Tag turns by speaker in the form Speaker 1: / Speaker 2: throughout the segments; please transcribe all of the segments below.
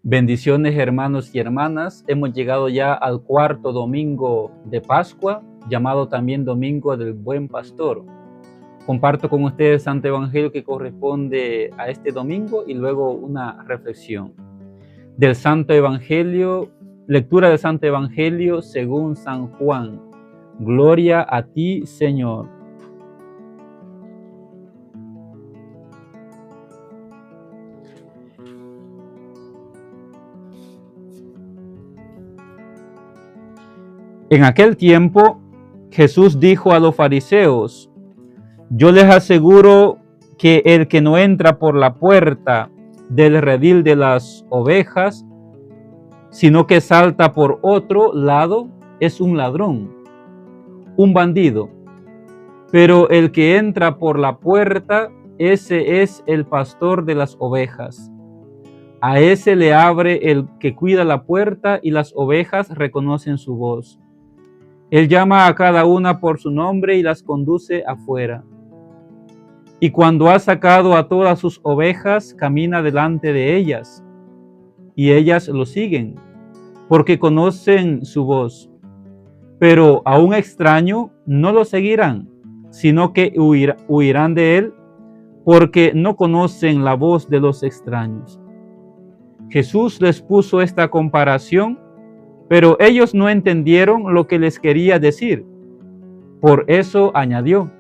Speaker 1: Bendiciones, hermanos y hermanas. Hemos llegado ya al cuarto domingo de Pascua, llamado también Domingo del Buen Pastor. Comparto con ustedes el Santo Evangelio que corresponde a este domingo y luego una reflexión. Del Santo Evangelio, lectura del Santo Evangelio según San Juan. Gloria a ti, Señor. En aquel tiempo, Jesús dijo a los fariseos: yo les aseguro que el que no entra por la puerta del redil de las ovejas, sino que salta por otro lado, es un ladrón, un bandido. Pero el que entra por la puerta, ese es el pastor de las ovejas. A ese le abre el que cuida la puerta y las ovejas reconocen su voz. Él llama a cada una por su nombre y las conduce afuera. Y cuando ha sacado a todas sus ovejas, camina delante de ellas, y ellas lo siguen, porque conocen su voz. Pero a un extraño no lo seguirán, sino que huirán de él, porque no conocen la voz de los extraños. Jesús les puso esta comparación, pero ellos no entendieron lo que les quería decir. Por eso añadió: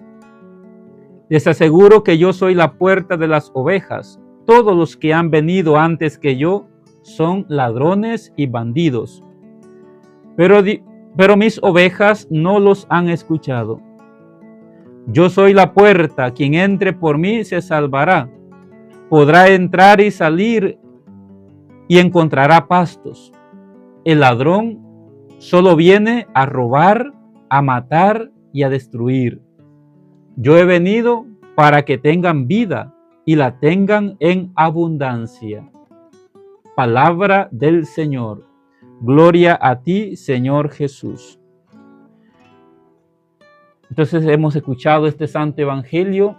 Speaker 1: les aseguro que yo soy la puerta de las ovejas. Todos los que han venido antes que yo son ladrones y bandidos. Pero mis ovejas no los han escuchado. Yo soy la puerta, quien entre por mí se salvará. Podrá entrar y salir y encontrará pastos. El ladrón solo viene a robar, a matar y a destruir. Yo he venido para que tengan vida y la tengan en abundancia. Palabra del Señor. Gloria a ti, Señor Jesús. Entonces hemos escuchado este Santo Evangelio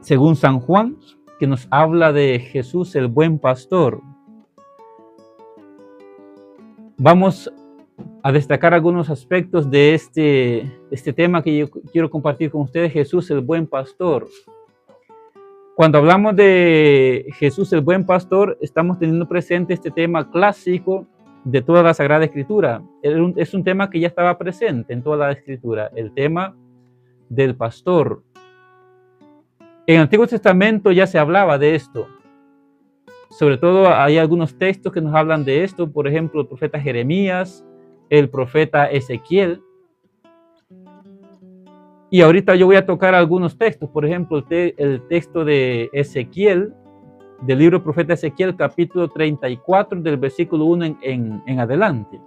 Speaker 1: según San Juan, que nos habla de Jesús el buen pastor. Vamos a destacar algunos aspectos de este tema que yo quiero compartir con ustedes: Jesús el buen pastor. Cuando hablamos de Jesús el buen pastor, estamos teniendo presente este tema clásico de toda la Sagrada Escritura. Es un tema que ya estaba presente en toda la Escritura, el tema del pastor. En el Antiguo Testamento ya se hablaba de esto. Sobre todo hay algunos textos que nos hablan de esto, por ejemplo, el profeta Jeremías, el profeta Ezequiel. Y ahorita yo voy a tocar algunos textos, por ejemplo, el texto de Ezequiel, del libro del profeta Ezequiel, capítulo 34, del versículo 1 en adelante.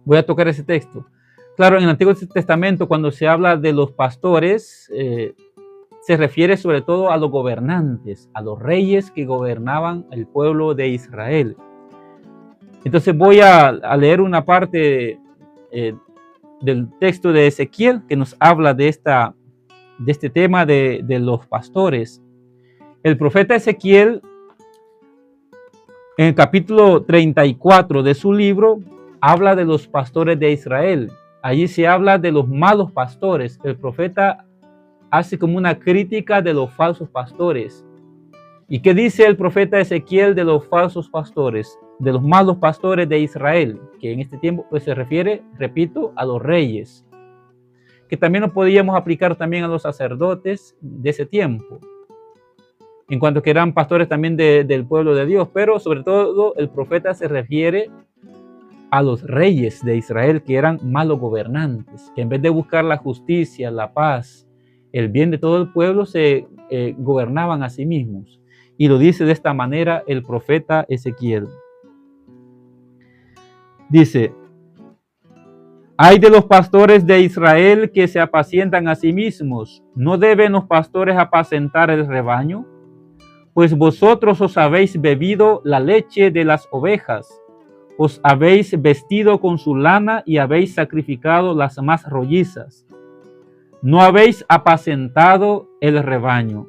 Speaker 1: Voy a tocar ese texto. Claro, en el Antiguo Testamento, cuando se habla de los pastores, se refiere sobre todo a los gobernantes, a los reyes que gobernaban el pueblo de Israel. Entonces voy a leer una parte del texto de Ezequiel que nos habla de este tema de los pastores. El profeta Ezequiel, en el capítulo 34 de su libro, habla de los pastores de Israel. Allí se habla de los malos pastores. El profeta hace como una crítica de los falsos pastores. ¿Y qué dice el profeta Ezequiel de los falsos pastores? De los malos pastores de Israel, que en este tiempo pues, se refiere, repito, a los reyes, que también lo podíamos aplicar también a los sacerdotes de ese tiempo, en cuanto que eran pastores también del pueblo de Dios, pero sobre todo el profeta se refiere a los reyes de Israel, que eran malos gobernantes, que en vez de buscar la justicia, la paz, el bien de todo el pueblo, se gobernaban a sí mismos. Y lo dice de esta manera el profeta Ezequiel. Dice: ay de los pastores de Israel que se apacientan a sí mismos. ¿No deben los pastores apacentar el rebaño? Pues vosotros os habéis bebido la leche de las ovejas, os habéis vestido con su lana y habéis sacrificado las más rollizas. No habéis apacentado el rebaño.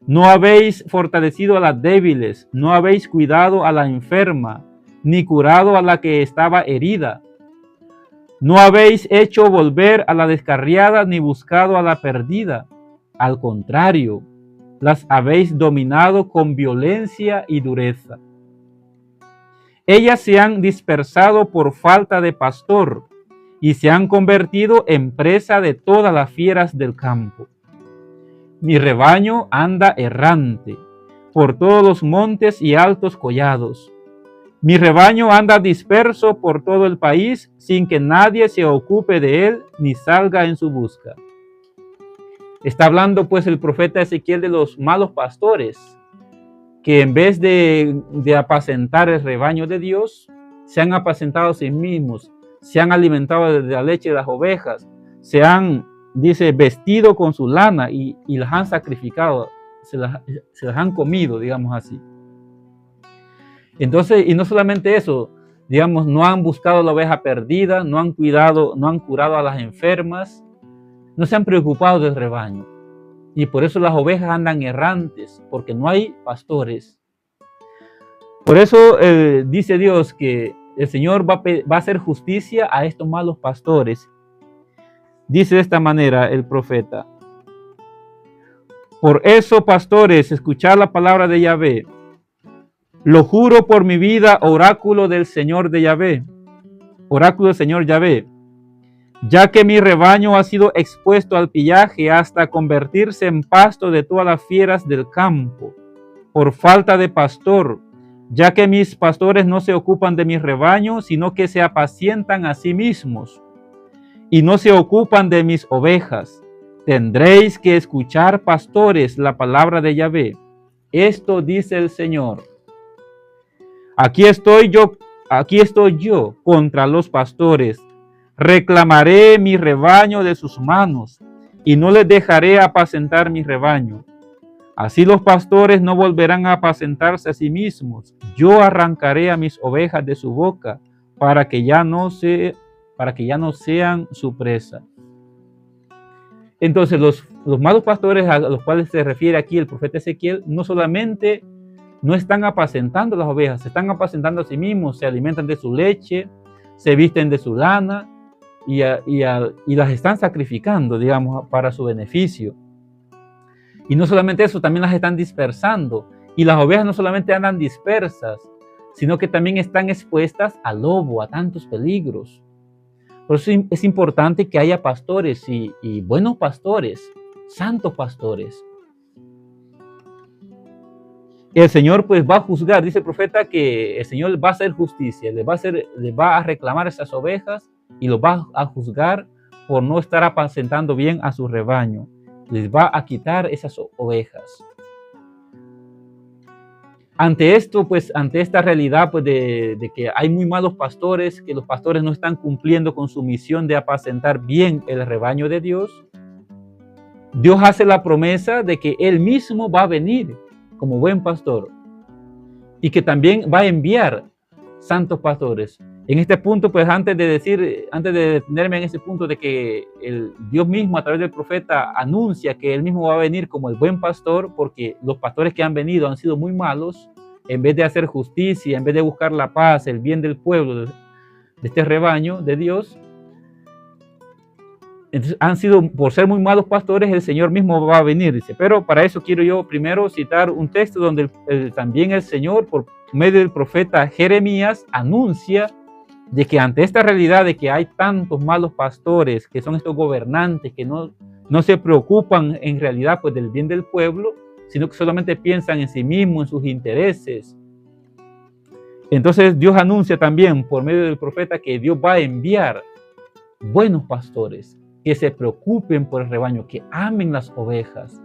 Speaker 1: No habéis fortalecido a las débiles, no habéis cuidado a la enferma, ni curado a la que estaba herida. No habéis hecho volver a la descarriada, ni buscado a la perdida. Al contrario, las habéis dominado con violencia y dureza. Ellas se han dispersado por falta de pastor y se han convertido en presa de todas las fieras del campo. Mi rebaño anda errante por todos los montes y altos collados. Mi rebaño anda disperso por todo el país sin que nadie se ocupe de él ni salga en su busca. Está hablando pues el profeta Ezequiel de los malos pastores, que en vez de apacentar el rebaño de Dios, se han apacentado a sí mismos, se han alimentado de la leche de las ovejas, se han, dice, vestido con su lana y las han sacrificado, se las han comido, digamos así. Entonces, y no solamente eso, digamos, no han buscado la oveja perdida, no han cuidado, no han curado a las enfermas, no se han preocupado del rebaño. Y por eso las ovejas andan errantes, porque no hay pastores. Por eso dice Dios que el Señor va a hacer justicia a estos malos pastores. Dice de esta manera el profeta: por eso, pastores, escuchad la palabra de Yahvé. Lo juro por mi vida, oráculo del Señor de Yahvé, oráculo del Señor Yahvé, ya que mi rebaño ha sido expuesto al pillaje hasta convertirse en pasto de todas las fieras del campo, por falta de pastor, ya que mis pastores no se ocupan de mi rebaño, sino que se apacientan a sí mismos, y no se ocupan de mis ovejas. Tendréis que escuchar, pastores, la palabra de Yahvé. Esto dice el Señor. Aquí estoy yo contra los pastores. Reclamaré mi rebaño de sus manos y no les dejaré apacentar mi rebaño. Así los pastores no volverán a apacentarse a sí mismos. Yo arrancaré a mis ovejas de su boca para que ya no sean su presa. Entonces los malos pastores a los cuales se refiere aquí el profeta Ezequiel no solamente no están apacentando las ovejas, se están apacentando a sí mismos, se alimentan de su leche, se visten de su lana y las están sacrificando, digamos, para su beneficio. Y no solamente eso, también las están dispersando. Y las ovejas no solamente andan dispersas, sino que también están expuestas al lobo, a tantos peligros. Por eso es importante que haya pastores y buenos pastores, santos pastores. El Señor pues va a juzgar, dice el profeta que el Señor va a hacer justicia, le va a reclamar esas ovejas y los va a juzgar por no estar apacentando bien a su rebaño. Les va a quitar esas ovejas. Ante esto, pues, ante esta realidad pues, de que hay muy malos pastores, que los pastores no están cumpliendo con su misión de apacentar bien el rebaño de Dios, Dios hace la promesa de que Él mismo va a venir como buen pastor y que también va a enviar santos pastores. En este punto, pues antes de detenerme en ese punto de que el Dios mismo a través del profeta anuncia que Él mismo va a venir como el buen pastor, porque los pastores que han venido han sido muy malos, en vez de hacer justicia, en vez de buscar la paz, el bien del pueblo, de este rebaño de Dios, entonces han sido, por ser muy malos pastores, el Señor mismo va a venir, dice. Pero para eso quiero yo primero citar un texto donde también el Señor, por medio del profeta Jeremías, anuncia de que ante esta realidad de que hay tantos malos pastores, que son estos gobernantes, que no se preocupan en realidad pues del bien del pueblo, sino que solamente piensan en sí mismos, en sus intereses. Entonces Dios anuncia también por medio del profeta que Dios va a enviar buenos pastores, que se preocupen por el rebaño, que amen las ovejas.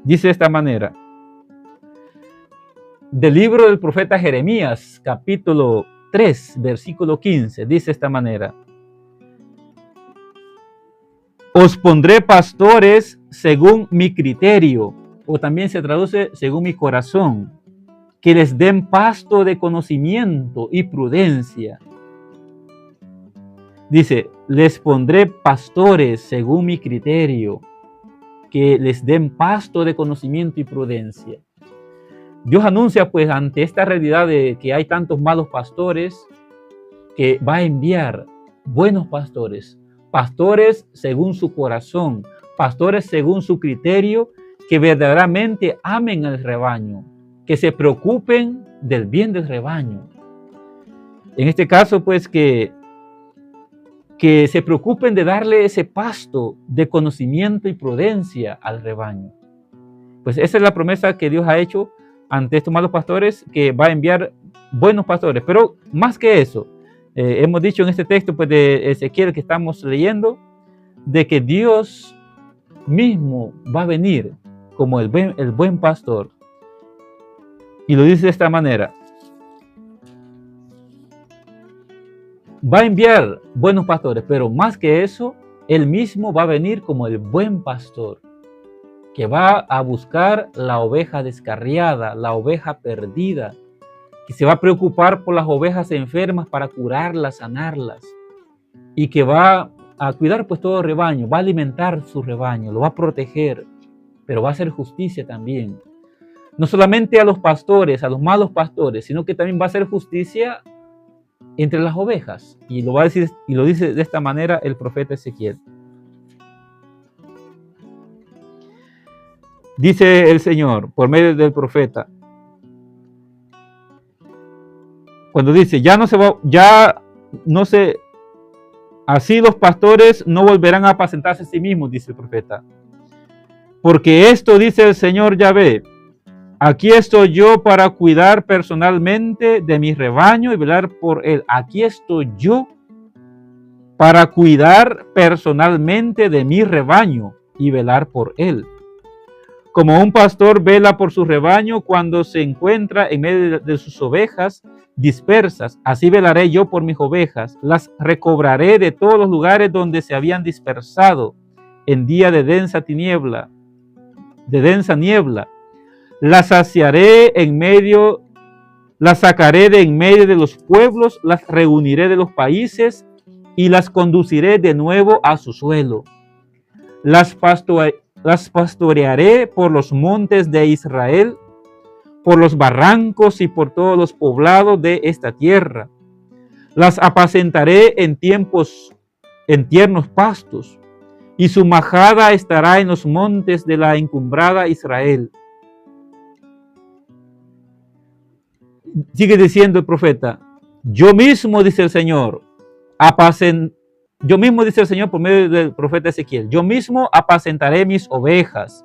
Speaker 1: Dice de esta manera, del libro del profeta Jeremías, capítulo 3, versículo 15, dice de esta manera: os pondré pastores según mi criterio, o también se traduce según mi corazón, que les den pasto de conocimiento y prudencia. Dice, les pondré pastores según mi criterio. que les den pasto de conocimiento y prudencia. Dios anuncia pues ante esta realidad de que hay tantos malos pastores, que va a enviar buenos pastores, pastores según su corazón, pastores según su criterio, que verdaderamente amen al rebaño, que se preocupen del bien del rebaño. En este caso, pues, que se preocupen de darle ese pasto de conocimiento y prudencia al rebaño. Pues esa es la promesa que Dios ha hecho ante estos malos pastores, que va a enviar buenos pastores. Pero más que eso, hemos dicho en este texto pues, de Ezequiel que estamos leyendo, de que Dios mismo va a venir como el buen pastor. Y lo dice de esta manera: va a enviar buenos pastores, pero más que eso, Él mismo va a venir como el buen pastor, que va a buscar la oveja descarriada, la oveja perdida, que se va a preocupar por las ovejas enfermas para curarlas, sanarlas, y que va a cuidar pues todo el rebaño, va a alimentar su rebaño, lo va a proteger, pero va a hacer justicia también. No solamente a los pastores, a los malos pastores, sino que también va a hacer justicia entre las ovejas. Y lo va a decir, y lo dice de esta manera el profeta Ezequiel. Dice el Señor por medio del profeta, cuando dice, así los pastores no volverán a apacentarse a sí mismos, dice el profeta. Porque esto dice el Señor Yahvé: aquí estoy yo para cuidar personalmente de mi rebaño y velar por él. Aquí estoy yo para cuidar personalmente de mi rebaño y velar por él. Como un pastor vela por su rebaño cuando se encuentra en medio de sus ovejas dispersas, así velaré yo por mis ovejas. Las recobraré de todos los lugares donde se habían dispersado en día de densa niebla. Las saciaré las sacaré de en medio de los pueblos, las reuniré de los países y las conduciré de nuevo a su suelo. Las pastorearé por los montes de Israel, por los barrancos y por todos los poblados de esta tierra. Las apacentaré en tiernos pastos, y su majada estará en los montes de la encumbrada Israel. Sigue diciendo el profeta: yo mismo, dice el Señor, por medio del profeta Ezequiel, yo mismo apacentaré mis ovejas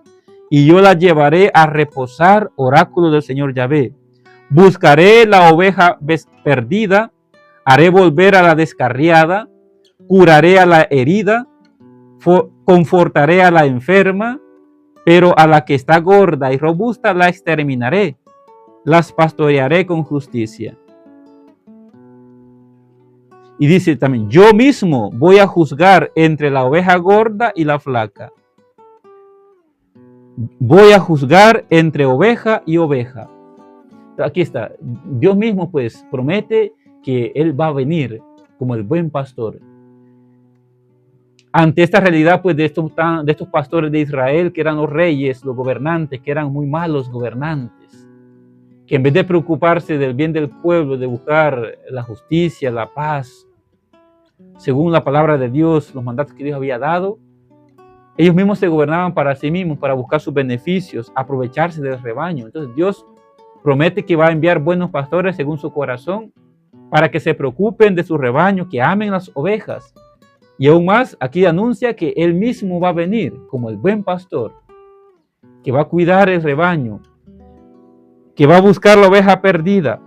Speaker 1: y yo las llevaré a reposar, oráculo del Señor Yahvé. Buscaré la oveja perdida, haré volver a la descarriada, curaré a la herida, confortaré a la enferma, pero a la que está gorda y robusta la exterminaré. Las pastorearé con justicia. Y dice también, yo mismo voy a juzgar entre la oveja gorda y la flaca. Voy a juzgar entre oveja y oveja. Aquí está. Dios mismo pues promete que Él va a venir como el buen pastor. Ante esta realidad pues de estos pastores de Israel, que eran los reyes, los gobernantes, que eran muy malos gobernantes, que en vez de preocuparse del bien del pueblo, de buscar la justicia, la paz, según la palabra de Dios, los mandatos que Dios había dado, ellos mismos se gobernaban para sí mismos, para buscar sus beneficios, aprovecharse del rebaño. Entonces Dios promete que va a enviar buenos pastores según su corazón, para que se preocupen de su rebaño, que amen las ovejas. Y aún más, aquí anuncia que Él mismo va a venir como el buen pastor, que va a cuidar el rebaño, que va a buscar la oveja perdida,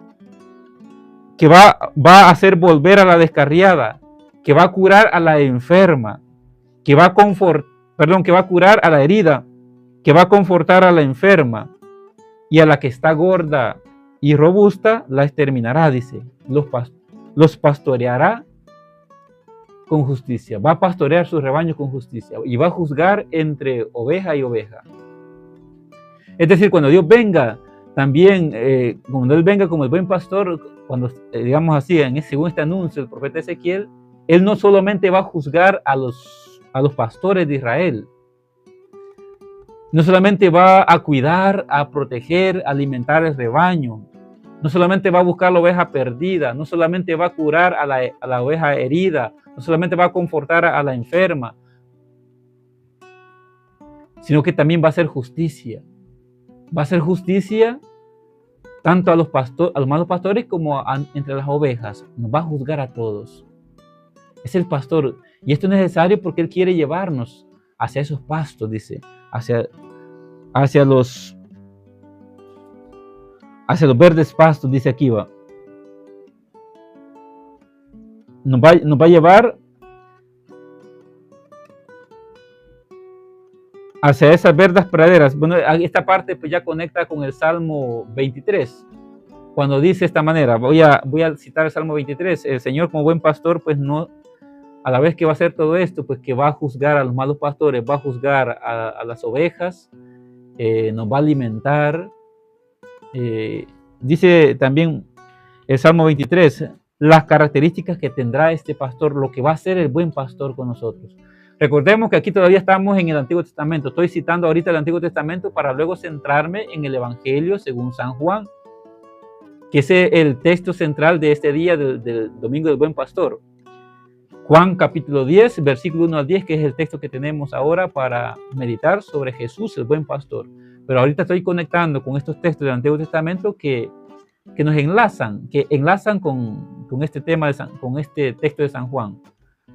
Speaker 1: que va a hacer volver a la descarriada, que va a curar a la enferma, que va a curar a la herida, que va a confortar a la enferma, y a la que está gorda y robusta la exterminará, dice. Los pastoreará con justicia. Va a pastorear sus rebaños con justicia y va a juzgar entre oveja y oveja. Es decir, cuando Dios venga, también, cuando Él venga como el buen pastor, cuando, digamos así, según este anuncio del profeta Ezequiel, Él no solamente va a juzgar a los pastores de Israel, No solamente va a cuidar, a proteger, a alimentar el rebaño. No solamente va a buscar la oveja perdida, no solamente va a curar a la oveja herida, no solamente va a confortar a la enferma, sino que también va a hacer justicia. Va a hacer justicia tanto a los malos pastores como entre las ovejas. Nos va a juzgar a todos. Es el pastor. Y esto es necesario porque Él quiere llevarnos hacia esos pastos, dice, hacia los verdes pastos, dice aquí va. Nos va a llevar hacia esas verdes praderas. Bueno, esta parte pues ya conecta con el Salmo 23. Cuando dice de esta manera, voy a citar el Salmo 23, el Señor como buen pastor, pues no, a la vez que va a hacer todo esto, pues que va a juzgar a los malos pastores, va a juzgar a las ovejas, nos va a alimentar. Dice también el Salmo 23, las características que tendrá este pastor, lo que va a hacer el buen pastor con nosotros. Recordemos que aquí todavía estamos en el Antiguo Testamento. Estoy citando ahorita el Antiguo Testamento para luego centrarme en el Evangelio según San Juan, que es el texto central de este día del Domingo del Buen Pastor. Juan capítulo 10, versículo 1 al 10, que es el texto que tenemos ahora para meditar sobre Jesús, el buen pastor. Pero ahorita estoy conectando con estos textos del Antiguo Testamento que nos enlazan, con este tema, con este texto de San Juan.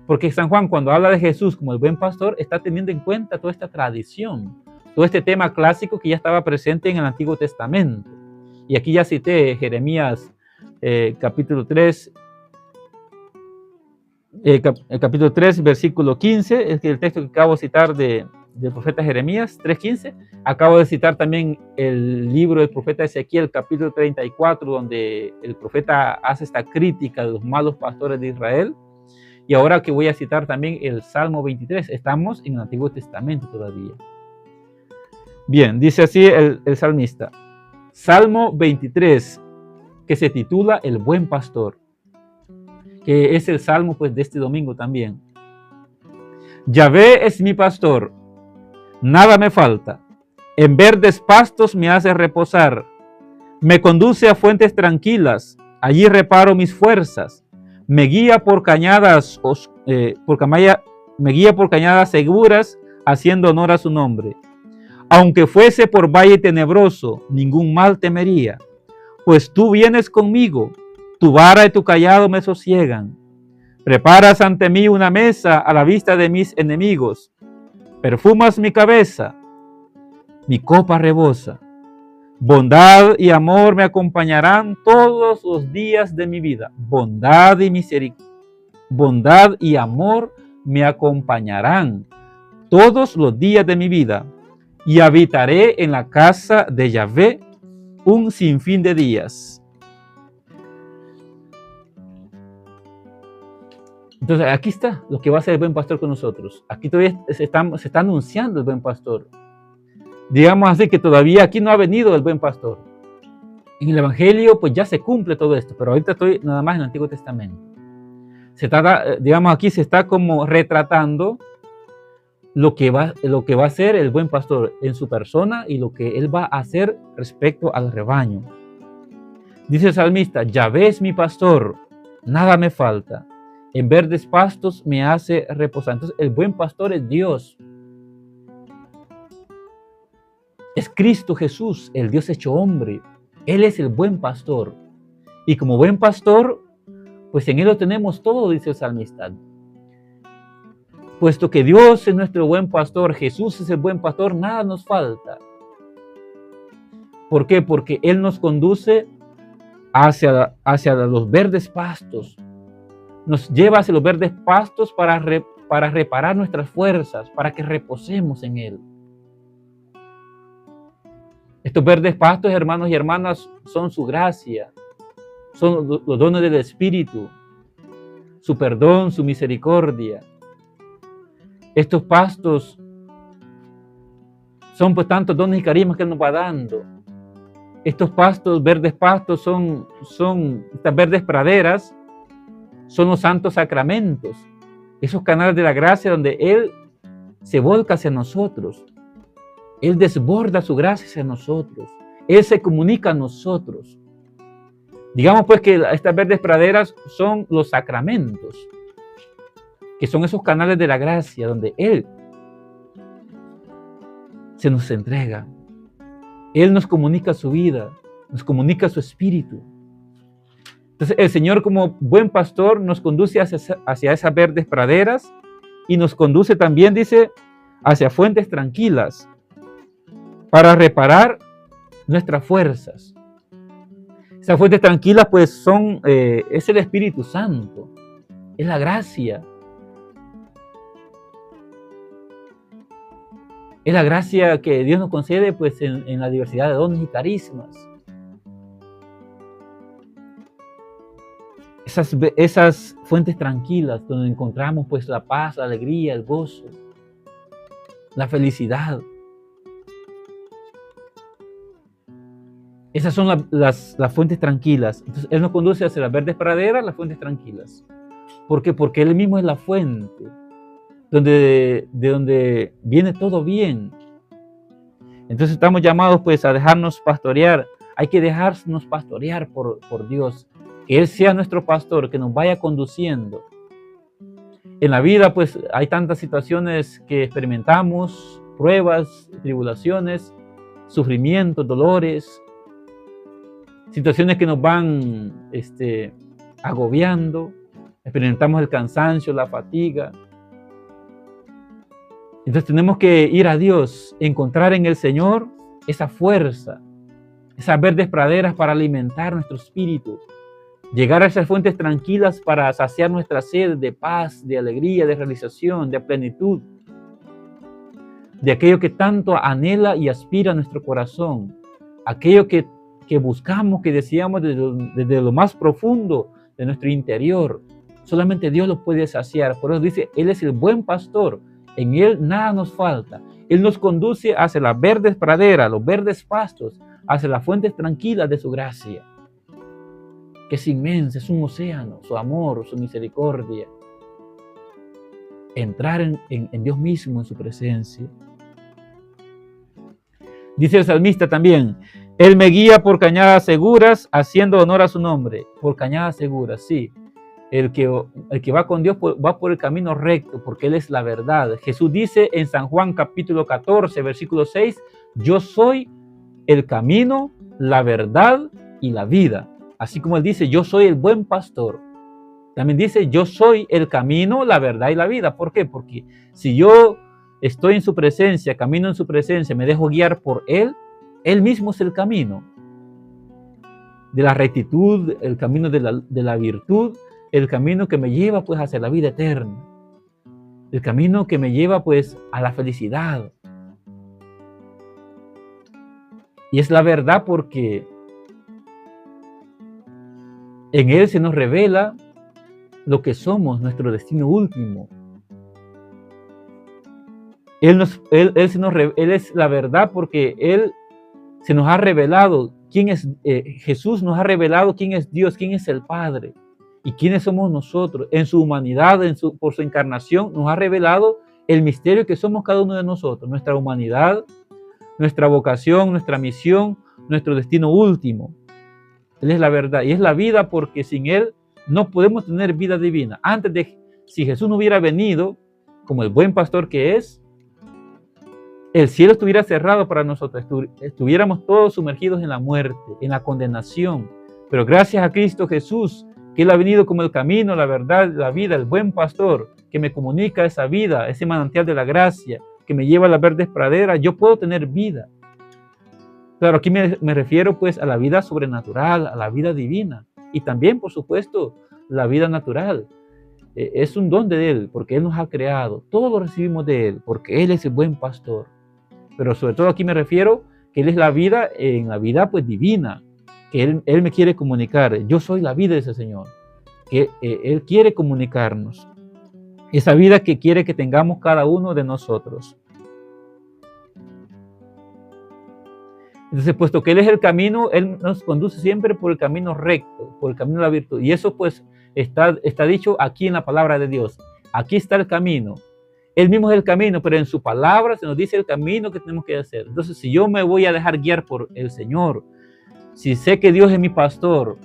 Speaker 1: Porque San Juan, cuando habla de Jesús como el buen pastor, está teniendo en cuenta toda esta tradición, todo este tema clásico que ya estaba presente en el Antiguo Testamento. Y aquí ya cité Jeremías capítulo 3, capítulo 3, versículo 15, es el texto que acabo de citar del profeta Jeremías 3:15. Acabo de citar también el libro del profeta Ezequiel, capítulo 34, donde el profeta hace esta crítica de los malos pastores de Israel. Y ahora que voy a citar también el Salmo 23, estamos en el Antiguo Testamento todavía. Bien, dice así el salmista. Salmo 23, que se titula El Buen Pastor, que es el salmo pues de este domingo también. Yahvé es mi pastor, nada me falta. En verdes pastos me hace reposar. Me conduce a fuentes tranquilas, allí reparo mis fuerzas. Me guía por cañadas, me guía por cañadas seguras, haciendo honor a su nombre. Aunque fuese por valle tenebroso, ningún mal temería, pues tú vienes conmigo, tu vara y tu cayado me sosiegan. Preparas ante mí una mesa a la vista de mis enemigos. Perfumas mi cabeza, mi copa rebosa. Bondad y amor me acompañarán todos los días de mi vida. Bondad y amor me acompañarán todos los días de mi vida. Y habitaré en la casa de Yahvé un sinfín de días. Entonces aquí está lo que va a hacer el buen pastor con nosotros. Aquí todavía se está anunciando el buen pastor. Digamos así que todavía aquí no ha venido el buen pastor. En el Evangelio pues ya se cumple todo esto, pero ahorita estoy nada más en el Antiguo Testamento. Digamos aquí se está como retratando lo que va a hacer el buen pastor en su persona y lo que él va a hacer respecto al rebaño. Dice el salmista, Yahvé es mi pastor, nada me falta. En verdes pastos me hace reposar. Entonces el buen pastor es Dios. Es Cristo Jesús, el Dios hecho hombre. Él es el buen pastor. Y como buen pastor, pues en él lo tenemos todo, dice el salmista. Puesto que Dios es nuestro buen pastor, Jesús es el buen pastor, nada nos falta. ¿Por qué? Porque Él nos conduce hacia los verdes pastos. Nos lleva hacia los verdes pastos para reparar nuestras fuerzas, para que reposemos en Él. Estos verdes pastos, hermanos y hermanas, son su gracia, son los dones del Espíritu, su perdón, su misericordia. Estos pastos son pues tantos dones y carismas que Él nos va dando. Estos pastos, verdes pastos, son estas verdes praderas, son los santos sacramentos, esos canales de la gracia donde Él se volca hacia nosotros. Él desborda su gracia hacia nosotros. Él se comunica a nosotros. Digamos pues que estas verdes praderas son los sacramentos, que son esos canales de la gracia donde Él se nos entrega. Él nos comunica su vida, nos comunica su espíritu. Entonces el Señor, como buen pastor, nos conduce hacia esas verdes praderas y nos conduce también, dice, hacia fuentes tranquilas para reparar nuestras fuerzas. Esas fuentes tranquilas pues es el Espíritu Santo, es la gracia. Es la gracia que Dios nos concede pues en la diversidad de dones y carismas. Esas fuentes tranquilas donde encontramos pues la paz, la alegría, el gozo, la felicidad. Esas son las fuentes tranquilas. Entonces Él nos conduce hacia las verdes praderas, las fuentes tranquilas. ¿Por qué? Porque Él mismo es la fuente, de donde viene todo bien. Entonces estamos llamados pues a dejarnos pastorear. Hay que dejarnos pastorear por Dios. Que Él sea nuestro pastor, que nos vaya conduciendo. En la vida pues hay tantas situaciones que experimentamos, pruebas, tribulaciones, sufrimientos, dolores, situaciones que nos van agobiando, experimentamos el cansancio, la fatiga. Entonces tenemos que ir a Dios, encontrar en el Señor esa fuerza, esas verdes praderas para alimentar nuestro espíritu, llegar a esas fuentes tranquilas para saciar nuestra sed de paz, de alegría, de realización, de plenitud, de aquello que tanto anhela y aspira nuestro corazón, aquello que buscamos, que deseamos desde lo más profundo de nuestro interior. Solamente Dios lo puede saciar. Por eso dice, Él es el buen pastor, en Él nada nos falta. Él nos conduce hacia las verdes praderas, los verdes pastos, hacia las fuentes tranquilas de su gracia, que es inmensa, es un océano, su amor, su misericordia. Entrar en Dios mismo, en su presencia. Dice el salmista también, Él me guía por cañadas seguras, haciendo honor a su nombre. Por cañadas seguras, sí. El que va con Dios va por el camino recto, porque Él es la verdad. Jesús dice en San Juan capítulo 14, versículo 6, yo soy el camino, la verdad y la vida. Así como Él dice, yo soy el buen pastor. También dice, yo soy el camino, la verdad y la vida. ¿Por qué? Porque si yo estoy en su presencia, camino en su presencia, me dejo guiar por Él, Él mismo es el camino de la rectitud, el camino de la virtud, el camino que me lleva pues hacia la vida eterna, el camino que me lleva pues a la felicidad. Y es la verdad porque en Él se nos revela lo que somos, nuestro destino último. Él es la verdad porque Él se nos ha revelado quién es, Jesús nos ha revelado quién es Dios, quién es el Padre y quiénes somos nosotros. En su humanidad, por su encarnación, nos ha revelado el misterio que somos cada uno de nosotros, nuestra humanidad, nuestra vocación, nuestra misión, nuestro destino último. Él es la verdad y es la vida porque sin Él no podemos tener vida divina. Si Jesús no hubiera venido como el buen pastor que es, el cielo estuviera cerrado para nosotros, estuviéramos todos sumergidos en la muerte, en la condenación. Pero gracias a Cristo Jesús, que Él ha venido como el camino, la verdad, la vida, el buen pastor, que me comunica esa vida, ese manantial de la gracia, que me lleva a las verdes praderas, yo puedo tener vida. Claro, aquí me refiero pues a la vida sobrenatural, a la vida divina. Y también, por supuesto, la vida natural. Es un don de Él, porque Él nos ha creado. Todo lo recibimos de Él, porque Él es el buen pastor. Pero sobre todo aquí me refiero que Él es la vida, en la vida pues divina, que Él me quiere comunicar. Yo soy la vida de ese Señor, que Él quiere comunicarnos. Esa vida que quiere que tengamos cada uno de nosotros. Entonces, puesto que Él es el camino, Él nos conduce siempre por el camino recto, por el camino de la virtud. Y eso pues está dicho aquí en la palabra de Dios. Aquí está el camino. Él mismo es el camino, pero en su palabra se nos dice el camino que tenemos que hacer. Entonces, si yo me voy a dejar guiar por el Señor, si sé que Dios es mi pastor,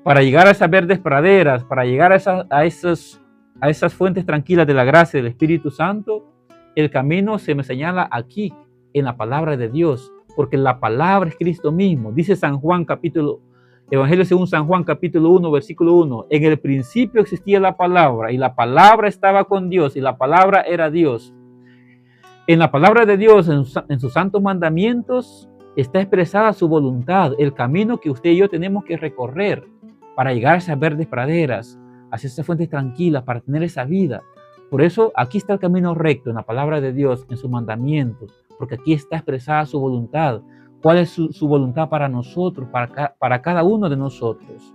Speaker 1: para llegar a esas verdes praderas, para llegar a esas fuentes tranquilas de la gracia del Espíritu Santo, el camino se me señala aquí, en la palabra de Dios, porque la palabra es Cristo mismo. Dice Evangelio según San Juan, capítulo 1, versículo 1. En el principio existía la palabra, y la palabra estaba con Dios, y la palabra era Dios. En la palabra de Dios, en sus santos mandamientos, está expresada su voluntad, el camino que usted y yo tenemos que recorrer para llegar a esas verdes praderas, hacia esas fuentes tranquilas, para tener esa vida. Por eso aquí está el camino recto, en la palabra de Dios, en sus mandamientos, porque aquí está expresada su voluntad. ¿Cuál es su voluntad para nosotros, para cada uno de nosotros?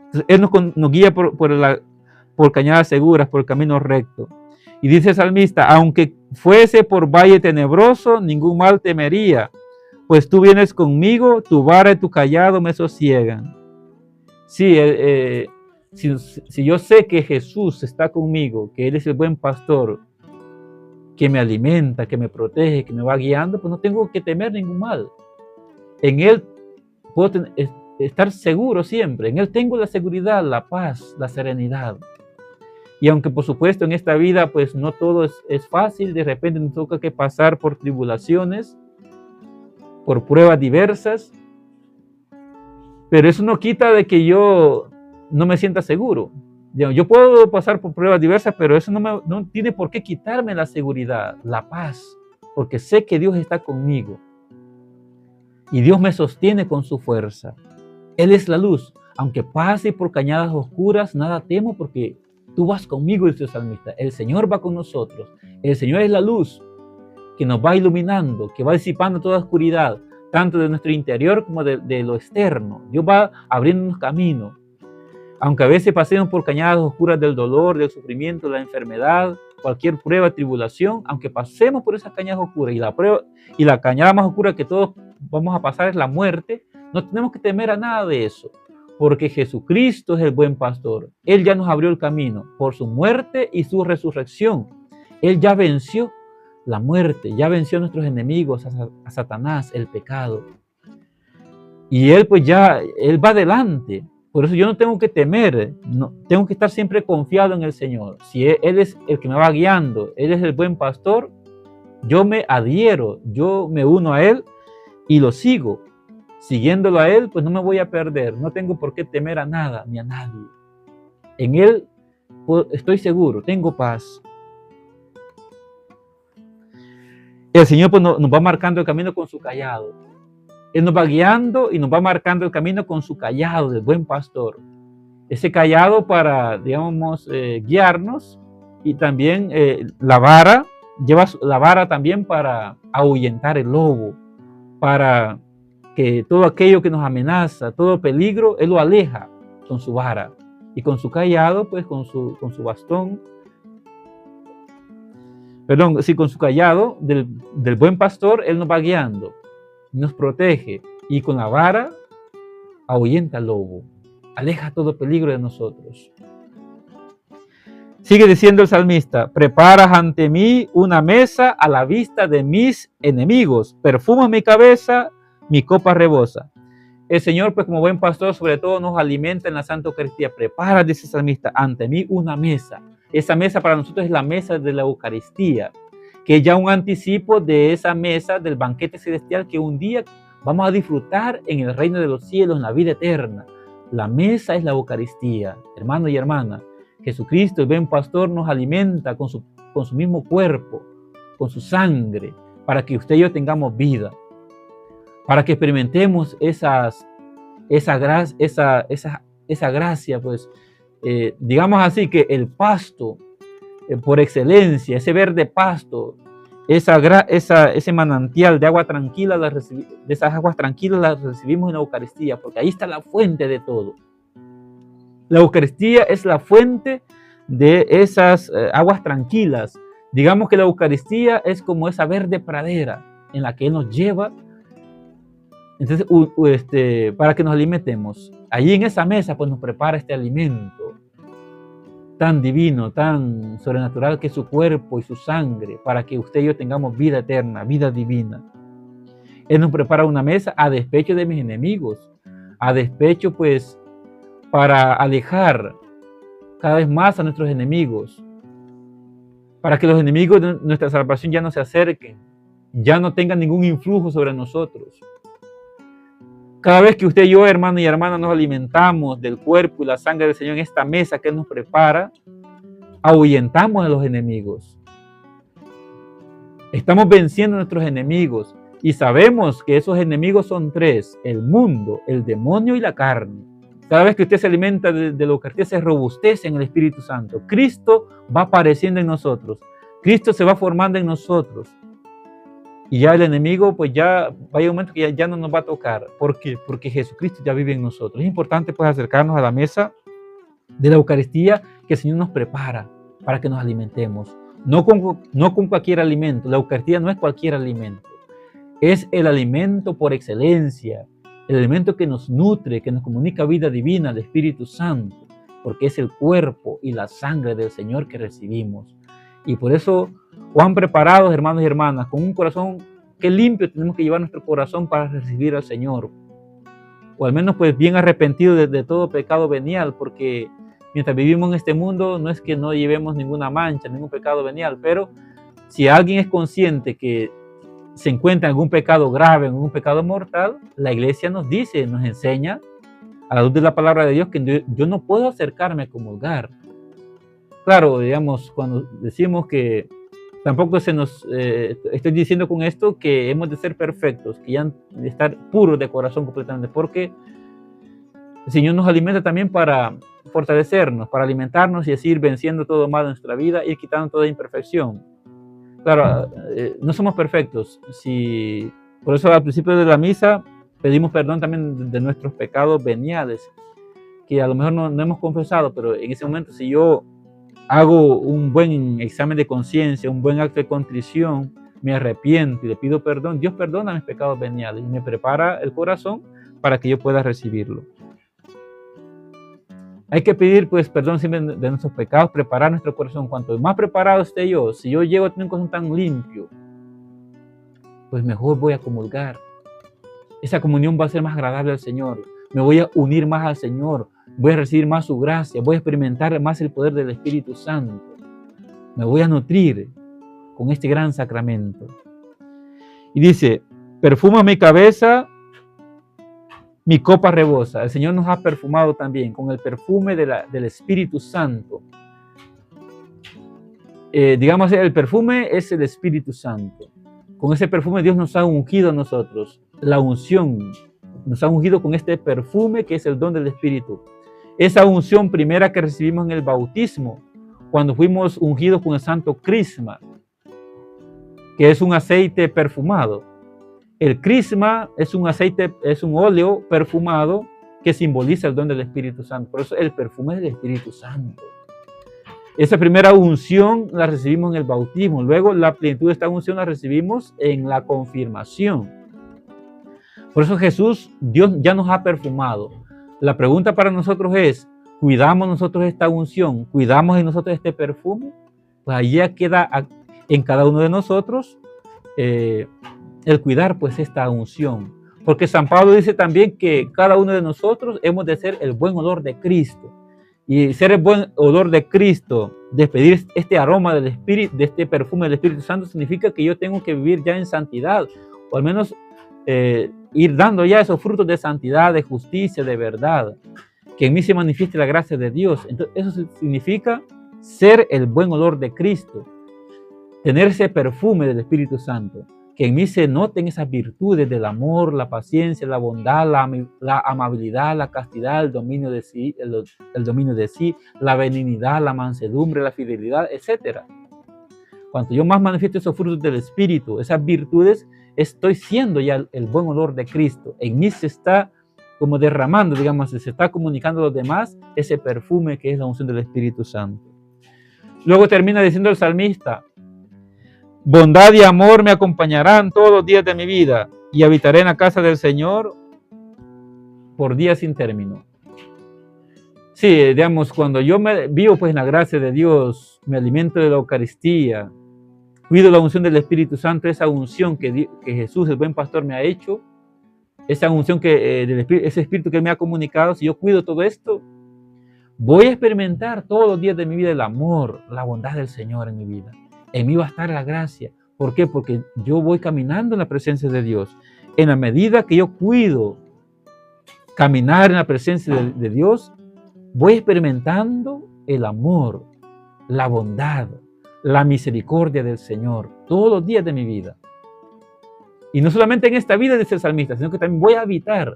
Speaker 1: Entonces, Él nos guía por cañadas seguras, por el camino recto. Y dice el salmista, aunque fuese por valle tenebroso, ningún mal temería, pues tú vienes conmigo, tu vara y tu cayado me sosiegan. Sí, si yo sé que Jesús está conmigo, que Él es el buen pastor, que me alimenta, que me protege, que me va guiando, pues no tengo que temer ningún mal. En Él puedo estar seguro siempre. En Él tengo la seguridad, la paz, la serenidad. Y aunque por supuesto en esta vida pues no todo es fácil, de repente nos toca que pasar por tribulaciones, por pruebas diversas, pero eso no quita de que yo no me sienta seguro. Yo puedo pasar por pruebas diversas, pero eso no tiene por qué quitarme la seguridad, la paz, porque sé que Dios está conmigo y Dios me sostiene con su fuerza. Él es la luz. Aunque pase por cañadas oscuras, nada temo porque tú vas conmigo, dice el salmista. El Señor va con nosotros. El Señor es la luz que nos va iluminando, que va disipando toda oscuridad, tanto de nuestro interior como de lo externo. Dios va abriéndonos camino. Aunque a veces pasemos por cañadas oscuras del dolor, del sufrimiento, de la enfermedad, cualquier prueba, tribulación, aunque pasemos por esas cañadas oscuras y la cañada más oscura que todos vamos a pasar es la muerte, no tenemos que temer a nada de eso, porque Jesucristo es el buen pastor. Él ya nos abrió el camino por su muerte y su resurrección. Él ya venció la muerte, ya venció a nuestros enemigos, a Satanás, el pecado. Y Él Él va adelante. Por eso yo no tengo que temer, tengo que estar siempre confiado en el Señor. Si Él es el que me va guiando, Él es el buen pastor, yo me adhiero, yo me uno a Él y lo sigo. Siguiéndolo a Él, pues no me voy a perder, no tengo por qué temer a nada ni a nadie. En Él estoy seguro, tengo paz. El Señor pues, nos va marcando el camino con su cayado. Él nos va guiando y nos va marcando el camino con su cayado del buen pastor. Ese cayado para, digamos, guiarnos, y también la vara, lleva la vara también para ahuyentar el lobo, para que todo aquello que nos amenaza, todo peligro, Él lo aleja con su vara. Y con su cayado, pues con su bastón, con su cayado del buen pastor, Él nos va guiando, nos protege, y con la vara ahuyenta al lobo, aleja todo peligro de nosotros. Sigue diciendo el salmista, preparas ante mí una mesa a la vista de mis enemigos, perfuma mi cabeza, mi copa rebosa. El Señor, pues como buen pastor, sobre todo nos alimenta en la Santa Eucaristía. Prepara, dice el salmista, ante mí una mesa. Esa mesa para nosotros es la mesa de la Eucaristía, que es ya un anticipo de esa mesa del banquete celestial que un día vamos a disfrutar en el reino de los cielos, en la vida eterna. La mesa es la Eucaristía, hermano y hermana. Jesucristo, el buen pastor, nos alimenta con su mismo cuerpo, con su sangre, para que usted y yo tengamos vida, para que experimentemos esa gracia, pues, digamos así, que el pasto, por excelencia, ese verde pasto, ese manantial de agua tranquila, de esas aguas tranquilas las recibimos en la Eucaristía, porque ahí está la fuente de todo. La Eucaristía es la fuente de esas aguas tranquilas. Digamos que la Eucaristía es como esa verde pradera en la que Él nos lleva. Entonces, para que nos alimentemos. Allí en esa mesa, pues nos prepara este alimento. tan divino, tan sobrenatural que es su cuerpo y su sangre, para que usted y yo tengamos vida eterna, vida divina. Él nos prepara una mesa a despecho de mis enemigos, a despecho pues para alejar cada vez más a nuestros enemigos, para que los enemigos de nuestra salvación ya no se acerquen, ya no tengan ningún influjo sobre nosotros. Cada vez que usted y yo, hermano y hermana, nos alimentamos del cuerpo y la sangre del Señor en esta mesa que Él nos prepara, ahuyentamos a los enemigos. Estamos venciendo a nuestros enemigos y sabemos que esos enemigos son tres: el mundo, el demonio y la carne. Cada vez que usted se alimenta de la Eucaristía, se robustece en el Espíritu Santo. Cristo va apareciendo en nosotros. Cristo se va formando en nosotros. Y ya el enemigo, pues ya va a un momento que ya no nos va a tocar. ¿Por qué? Porque Jesucristo ya vive en nosotros. Es importante pues acercarnos a la mesa de la Eucaristía que el Señor nos prepara para que nos alimentemos. No con cualquier alimento. La Eucaristía no es cualquier alimento. Es el alimento por excelencia. El alimento que nos nutre, que nos comunica vida divina, el Espíritu Santo. Porque es el cuerpo y la sangre del Señor que recibimos. Y por eso, cuán preparados, hermanos y hermanas, con un corazón que limpio tenemos que llevar nuestro corazón para recibir al Señor. O al menos pues bien arrepentido de todo pecado venial, porque mientras vivimos en este mundo no es que no llevemos ninguna mancha, ningún pecado venial, pero si alguien es consciente que se encuentra en algún pecado grave, en algún pecado mortal, la Iglesia nos dice, nos enseña, a la luz de la palabra de Dios, que yo no puedo acercarme a comulgar. Claro, digamos, cuando decimos que tampoco estoy diciendo con esto que hemos de ser perfectos, que ya de estar puros de corazón completamente, porque el Señor nos alimenta también para fortalecernos, para alimentarnos y así ir venciendo todo mal en nuestra vida, ir quitando toda imperfección. Claro, no somos perfectos. Por eso al principio de la misa pedimos perdón también de nuestros pecados veniales, que a lo mejor no hemos confesado, pero en ese momento si yo hago un buen examen de conciencia, un buen acto de contrición, me arrepiento y le pido perdón, Dios perdona mis pecados veniales y me prepara el corazón para que yo pueda recibirlo. Hay que pedir pues perdón siempre de nuestros pecados, preparar nuestro corazón. Cuanto más preparado esté yo, si yo llego a tener un corazón tan limpio, pues mejor voy a comulgar. Esa comunión va a ser más agradable al Señor. Me voy a unir más al Señor. Voy a recibir más su gracia. Voy a experimentar más el poder del Espíritu Santo. Me voy a nutrir con este gran sacramento. Y dice, perfuma mi cabeza, mi copa rebosa. El Señor nos ha perfumado también con el perfume del Espíritu Santo. Digamos, el perfume es el Espíritu Santo. Con ese perfume Dios nos ha ungido a nosotros. La unción nos ha ungido con este perfume que es el don del Espíritu. Esa unción primera que recibimos en el bautismo, cuando fuimos ungidos con el santo crisma, que es un aceite perfumado. El crisma es un aceite, es un óleo perfumado que simboliza el don del Espíritu Santo. Por eso el perfume es del Espíritu Santo. Esa primera unción la recibimos en el bautismo. Luego la plenitud de esta unción la recibimos en la confirmación. Por eso Jesús, Dios ya nos ha perfumado. La pregunta para nosotros es, ¿cuidamos nosotros esta unción? ¿Cuidamos en nosotros este perfume? Pues ahí ya queda en cada uno de nosotros el cuidar pues esta unción. Porque San Pablo dice también que cada uno de nosotros hemos de ser el buen olor de Cristo. Y ser el buen olor de Cristo, despedir este aroma del Espíritu, de este perfume del Espíritu Santo, significa que yo tengo que vivir ya en santidad, o al menos ir dando ya esos frutos de santidad, de justicia, de verdad, que en mí se manifieste la gracia de Dios. Entonces eso significa ser el buen olor de Cristo, tener ese perfume del Espíritu Santo, que en mí se noten esas virtudes del amor, la paciencia, la bondad, la amabilidad, la castidad, el dominio de sí, la benignidad, la mansedumbre, la fidelidad, etc. Cuanto yo más manifiesto esos frutos del Espíritu, esas virtudes, estoy siendo ya el buen olor de Cristo. En mí se está como derramando, digamos, se está comunicando a los demás ese perfume que es la unción del Espíritu Santo. Luego termina diciendo el salmista, bondad y amor me acompañarán todos los días de mi vida y habitaré en la casa del Señor por días sin término. Sí, digamos, cuando yo me vivo pues en la gracia de Dios, me alimento de la Eucaristía, cuido la unción del Espíritu Santo, esa unción que Jesús, el buen pastor, me ha hecho, esa unción ese Espíritu que me ha comunicado, si yo cuido todo esto, voy a experimentar todos los días de mi vida el amor, la bondad del Señor en mi vida. En mí va a estar la gracia. ¿Por qué? Porque yo voy caminando en la presencia de Dios. En la medida que yo cuido caminar en la presencia de Dios, voy experimentando el amor, la bondad, la misericordia del Señor todos los días de mi vida. Y no solamente en esta vida, dice el salmista, sino que también voy a habitar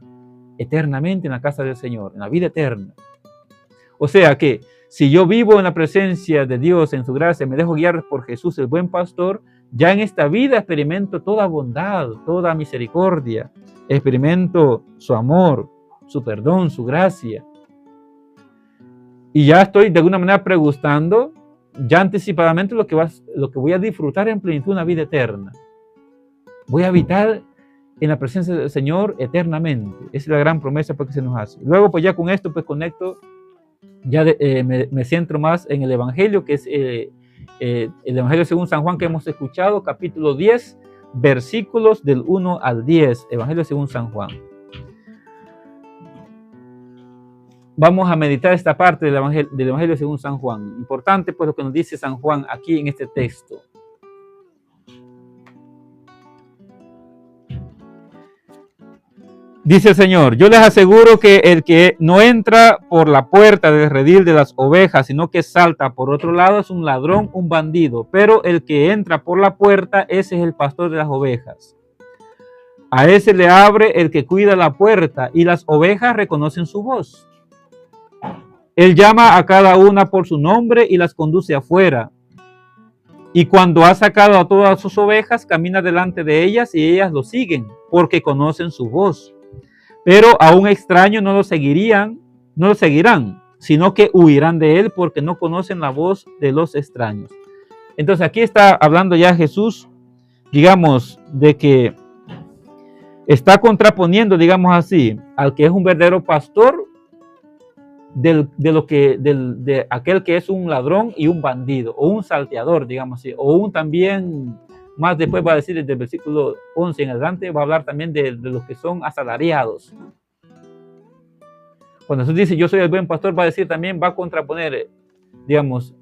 Speaker 1: eternamente en la casa del Señor, en la vida eterna. O sea que si yo vivo en la presencia de Dios, en su gracia, me dejo guiar por Jesús, el buen pastor, ya en esta vida experimento toda bondad, toda misericordia, experimento su amor, su perdón, su gracia. Y ya estoy de alguna manera pregustando ya anticipadamente lo que voy a disfrutar en plenitud, una vida eterna. Voy a habitar en la presencia del Señor eternamente. Esa es la gran promesa que se nos hace. Luego, pues ya con esto, pues conecto, ya me centro más en el Evangelio, que es el Evangelio según San Juan que hemos escuchado, capítulo 10, versículos del 1 al 10, Evangelio según San Juan. Vamos a meditar esta parte del Evangelio según San Juan. Importante, pues, lo que nos dice San Juan aquí en este texto. Dice el Señor: yo les aseguro que el que no entra por la puerta del redil de las ovejas, sino que salta por otro lado, es un ladrón, un bandido. Pero el que entra por la puerta, ese es el pastor de las ovejas. A ese le abre el que cuida la puerta, y las ovejas reconocen su voz. Él llama a cada una por su nombre y las conduce afuera. Y cuando ha sacado a todas sus ovejas, camina delante de ellas y ellas lo siguen, porque conocen su voz. Pero a un extraño no lo seguirán, sino que huirán de él porque no conocen la voz de los extraños. Entonces aquí está hablando ya Jesús, digamos, de que está contraponiendo, digamos así, al que es un verdadero pastor de aquel que es un ladrón y un bandido, o un salteador, digamos así, o un también, más después va a decir desde el versículo 11 en adelante, va a hablar también de los que son asalariados. Cuando Jesús dice yo soy el buen pastor, va a decir también, va a contraponer, digamos,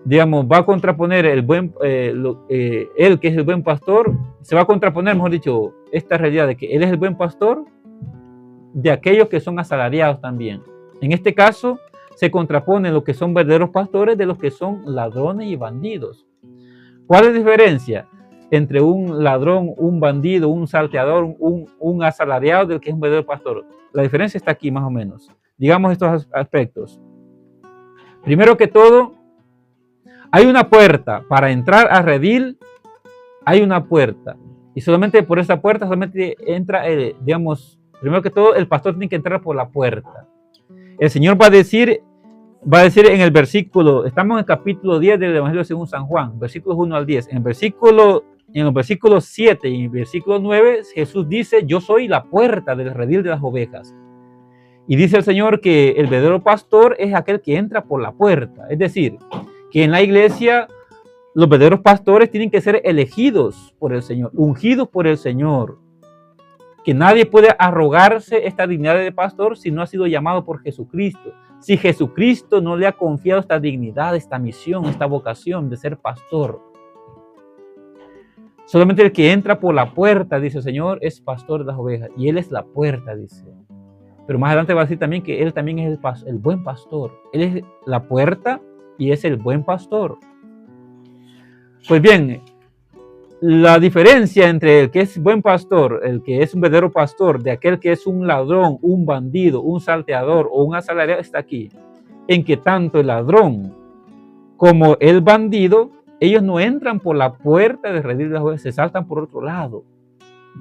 Speaker 1: va a contraponer él que es el buen pastor, se va a contraponer, mejor dicho, esta realidad de que él es el buen pastor de aquellos que son asalariados también. En este caso, se contraponen los que son verdaderos pastores de los que son ladrones y bandidos. ¿Cuál es la diferencia entre un ladrón, un bandido, un salteador, un asalariado del que es un verdadero pastor? La diferencia está aquí más o menos. Digamos estos aspectos. Primero que todo, hay una puerta. Para entrar a redil, hay una puerta. Y solamente por esa puerta solamente entra, primero que todo, el pastor tiene que entrar por la puerta. El Señor va a decir en el versículo, estamos en el capítulo 10 del Evangelio según San Juan, versículos 1 al 10. En los versículos 7 y en el versículo 9, Jesús dice, yo soy la puerta del redil de las ovejas. Y dice el Señor que el verdadero pastor es aquel que entra por la puerta. Es decir, que en la iglesia los verdaderos pastores tienen que ser elegidos por el Señor, ungidos por el Señor. Que nadie puede arrogarse esta dignidad de pastor si no ha sido llamado por Jesucristo. Si Jesucristo no le ha confiado esta dignidad, esta misión, esta vocación de ser pastor. Solamente el que entra por la puerta, dice el Señor, es pastor de las ovejas. Y Él es la puerta, dice. Pero más adelante va a decir también que Él también es el buen pastor. Él es la puerta y es el buen pastor. Pues bien, la diferencia entre el que es buen pastor, el que es un verdadero pastor, de aquel que es un ladrón, un bandido, un salteador o un asalariado está aquí. En que tanto el ladrón como el bandido, ellos no entran por la puerta de redil de las ovejas, se saltan por otro lado.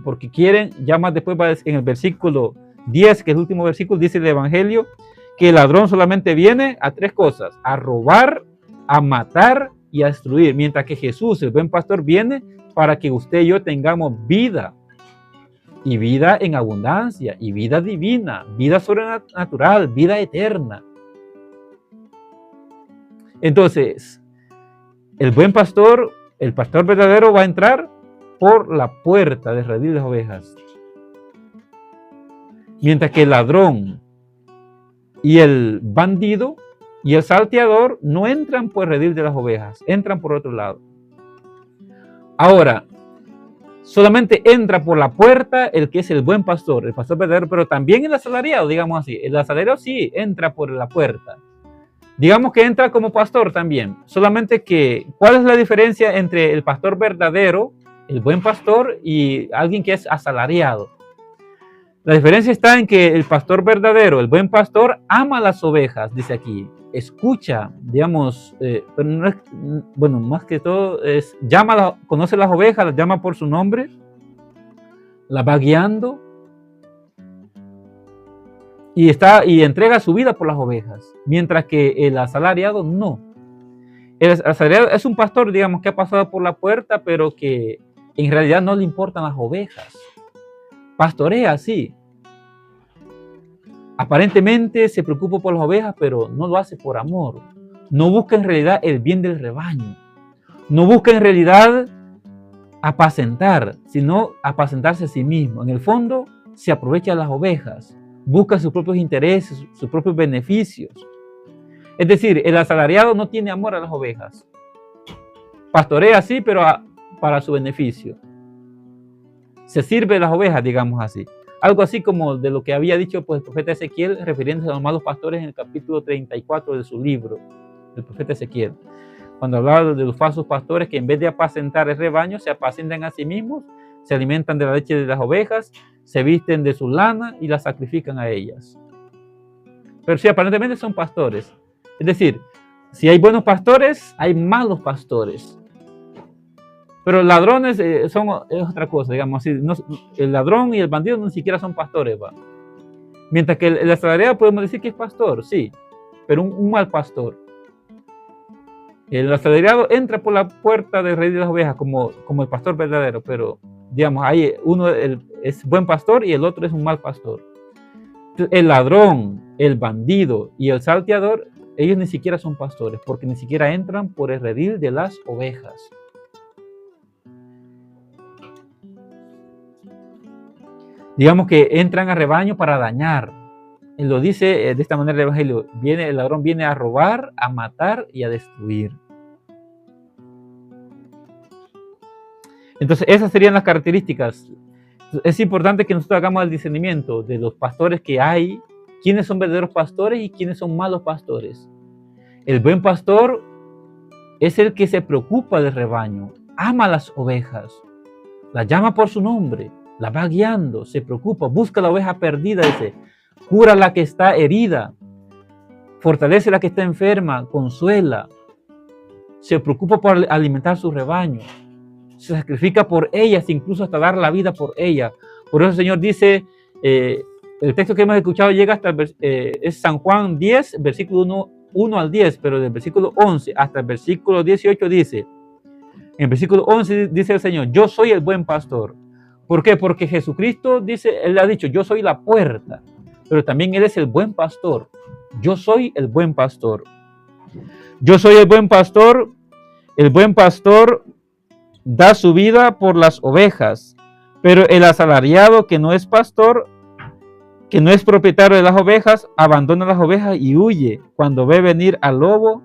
Speaker 1: Porque quieren, ya más después va a decir, en el versículo 10, que es el último versículo, dice el Evangelio, que el ladrón solamente viene a tres cosas: a robar, a matar y a destruir. Mientras que Jesús, el buen pastor, viene para que usted y yo tengamos vida. y vida en abundancia, y vida divina, vida sobrenatural, vida eterna. Entonces, el buen pastor, el pastor verdadero va a entrar por la puerta del redil de las ovejas. Mientras que el ladrón y el bandido y el salteador no entran por el redil de las ovejas, entran por otro lado. Ahora, solamente entra por la puerta el que es el buen pastor, el pastor verdadero, pero también el asalariado, digamos así. El asalariado sí entra por la puerta. Digamos que entra como pastor también. Solamente que, ¿cuál es la diferencia entre el pastor verdadero, el buen pastor, y alguien que es asalariado? La diferencia está en que el pastor verdadero, el buen pastor, ama las ovejas, dice aquí. Escucha, digamos, pero no es, bueno, más que todo es, conoce las ovejas, las llama por su nombre, las va guiando y entrega su vida por las ovejas, mientras que el asalariado no. El asalariado es un pastor, digamos, que ha pasado por la puerta, pero que en realidad no le importan las ovejas. Pastorea, sí. Aparentemente se preocupa por las ovejas, pero no lo hace por amor. No busca en realidad el bien del rebaño. No busca en realidad apacentar, sino apacentarse a sí mismo. En el fondo, se aprovecha de las ovejas. Busca sus propios intereses, sus propios beneficios. Es decir, el asalariado no tiene amor a las ovejas. Pastorea sí, pero para su beneficio. Se sirve de las ovejas, digamos así. Algo así como de lo que había dicho pues, el profeta Ezequiel, refiriéndose a los malos pastores en el capítulo 34 de su libro, el profeta Ezequiel. Cuando hablaba de los falsos pastores que en vez de apacentar el rebaño, se apacentan a sí mismos, se alimentan de la leche de las ovejas, se visten de su lana y las sacrifican a ellas. Pero sí, aparentemente son pastores. Es decir, si hay buenos pastores, hay malos pastores. Pero ladrones es otra cosa, digamos así. No, el ladrón y el bandido ni siquiera son pastores, ¿va? Mientras que el asalariado podemos decir que es pastor, sí, pero un mal pastor. El asalariado entra por la puerta del redil de las ovejas como el pastor verdadero, pero digamos, ahí uno es buen pastor y el otro es un mal pastor. El ladrón, el bandido y el salteador, ellos ni siquiera son pastores, porque ni siquiera entran por el redil de las ovejas. Digamos que entran al rebaño para dañar. Él lo dice de esta manera el Evangelio. El ladrón viene a robar, a matar y a destruir. Entonces esas serían las características. Es importante que nosotros hagamos el discernimiento de los pastores que hay, quiénes son verdaderos pastores y quiénes son malos pastores. El buen pastor es el que se preocupa del rebaño, ama las ovejas, las llama por su nombre, la va guiando, se preocupa, busca la oveja perdida, dice, cura la que está herida, fortalece la que está enferma, consuela, se preocupa por alimentar su rebaño, se sacrifica por ellas, incluso hasta dar la vida por ella. Por eso el Señor dice, el texto que hemos escuchado llega hasta es San Juan 10, versículo 1 al 10, pero del versículo 11 hasta el versículo 18 dice, en el versículo 11 dice el Señor, yo soy el buen pastor. ¿Por qué? Porque Jesucristo dice, Él ha dicho, yo soy la puerta, pero también Él es el buen pastor. Yo soy el buen pastor. Yo soy el buen pastor. El buen pastor da su vida por las ovejas, pero el asalariado que no es pastor, que no es propietario de las ovejas, abandona las ovejas y huye cuando ve venir al lobo.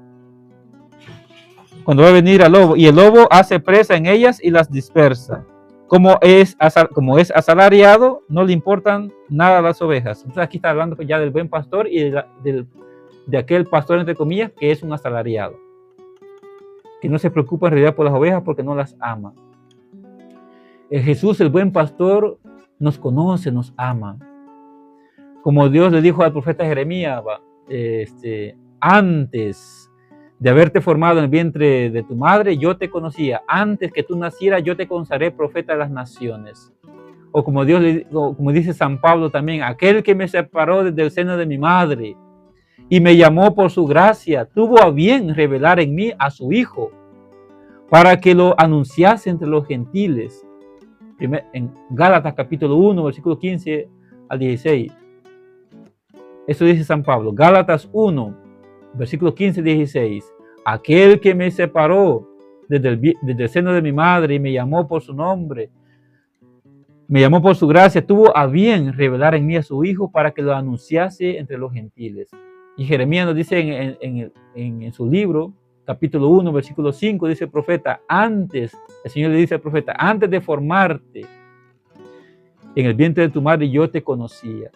Speaker 1: Cuando ve venir al lobo, y el lobo hace presa en ellas y las dispersa. Como es asalariado, no le importan nada las ovejas. Entonces aquí está hablando ya del buen pastor y de aquel pastor, entre comillas, que es un asalariado, que no se preocupa en realidad por las ovejas porque no las ama. Jesús, el buen pastor, nos conoce, nos ama. Como Dios le dijo al profeta Jeremías, antes de haberte formado en el vientre de tu madre, yo te conocía. Antes que tú nacieras, yo te consagré profeta de las naciones. O como dice San Pablo también, aquel que me separó desde el seno de mi madre y me llamó por su gracia, tuvo a bien revelar en mí a su Hijo, para que lo anunciase entre los gentiles, en Gálatas capítulo 1, versículo 15 al 16. Eso dice San Pablo, Gálatas 1, versículo 15 al 16. Aquel que me separó desde el seno de mi madre y me llamó por su nombre, me llamó por su gracia, tuvo a bien revelar en mí a su Hijo para que lo anunciase entre los gentiles. Y Jeremías nos dice en su libro, capítulo 1, versículo 5, dice el profeta, el Señor le dice al profeta, antes de formarte en el vientre de tu madre yo te conocía.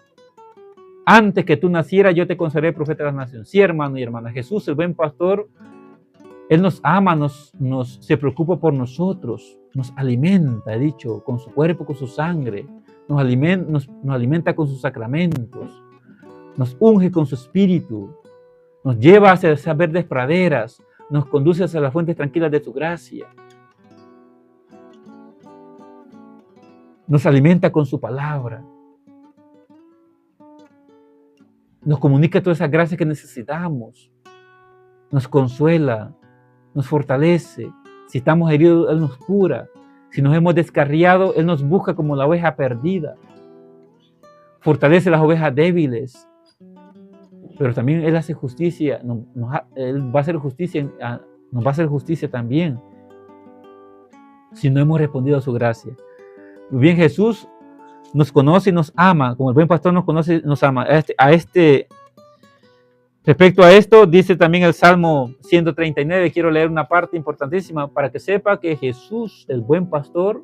Speaker 1: Antes que tú nacieras yo te consagré profeta de las naciones. Sí, hermano y hermana, Jesús, el buen pastor, Él nos ama, se preocupa por nosotros, nos alimenta, he dicho, con su cuerpo, con su sangre, nos alimenta con sus sacramentos, nos unge con su espíritu, nos lleva hacia esas verdes praderas, nos conduce hacia las fuentes tranquilas de su gracia, nos alimenta con su palabra, nos comunica todas esas gracias que necesitamos, nos consuela, nos fortalece. Si estamos heridos, Él nos cura. Si nos hemos descarriado, Él nos busca como la oveja perdida. Fortalece las ovejas débiles. Pero también Él hace justicia. Él va a hacer justicia, nos va a hacer justicia también. Si no hemos respondido a su gracia. Muy bien, Jesús nos conoce y nos ama. Como el buen pastor nos conoce y nos ama. Respecto a esto, dice también el Salmo 139, quiero leer una parte importantísima para que sepa que Jesús, el buen pastor,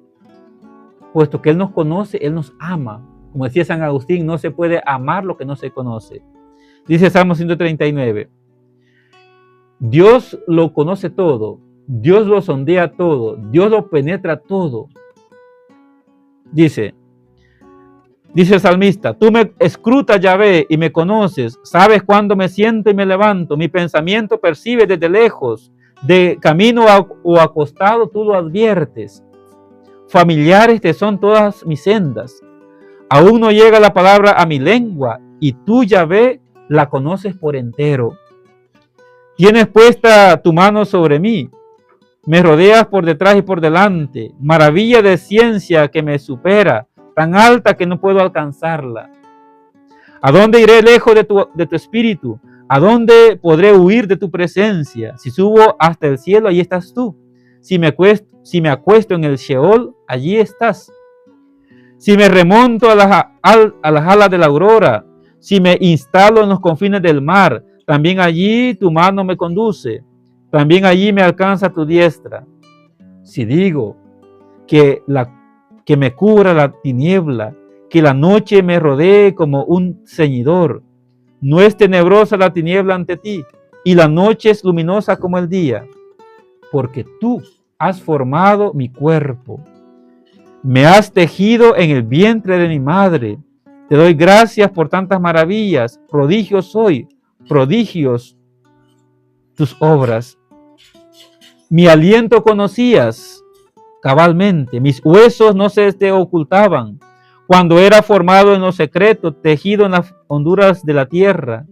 Speaker 1: puesto que Él nos conoce, Él nos ama. Como decía San Agustín, no se puede amar lo que no se conoce. Dice el Salmo 139, Dios lo conoce todo, Dios lo sondea todo, Dios lo penetra todo. Dice el salmista, tú me escrutas, Yahvé, y me conoces, sabes cuándo me siento y me levanto, mi pensamiento percibe desde lejos, de camino o acostado tú lo adviertes, familiares te son todas mis sendas, aún no llega la palabra a mi lengua, y tú, Yahvé, la conoces por entero. Tienes puesta tu mano sobre mí, me rodeas por detrás y por delante, maravilla de ciencia que me supera, tan alta que no puedo alcanzarla. ¿A dónde iré lejos de tu espíritu? ¿A dónde podré huir de tu presencia? Si subo hasta el cielo, allí estás tú. Si me acuesto en el Sheol, allí estás. Si me remonto a las alas de la aurora, si me instalo en los confines del mar, también allí tu mano me conduce, también allí me alcanza tu diestra. Si digo que me cubra la tiniebla, que la noche me rodee como un ceñidor. No es tenebrosa la tiniebla ante ti, y la noche es luminosa como el día, porque tú has formado mi cuerpo. Me has tejido en el vientre de mi madre. Te doy gracias por tantas maravillas. Prodigios soy, prodigios tus obras. Mi aliento conocías cabalmente, mis huesos no se te ocultaban, cuando era formado en lo secreto, tejido en las honduras de la tierra.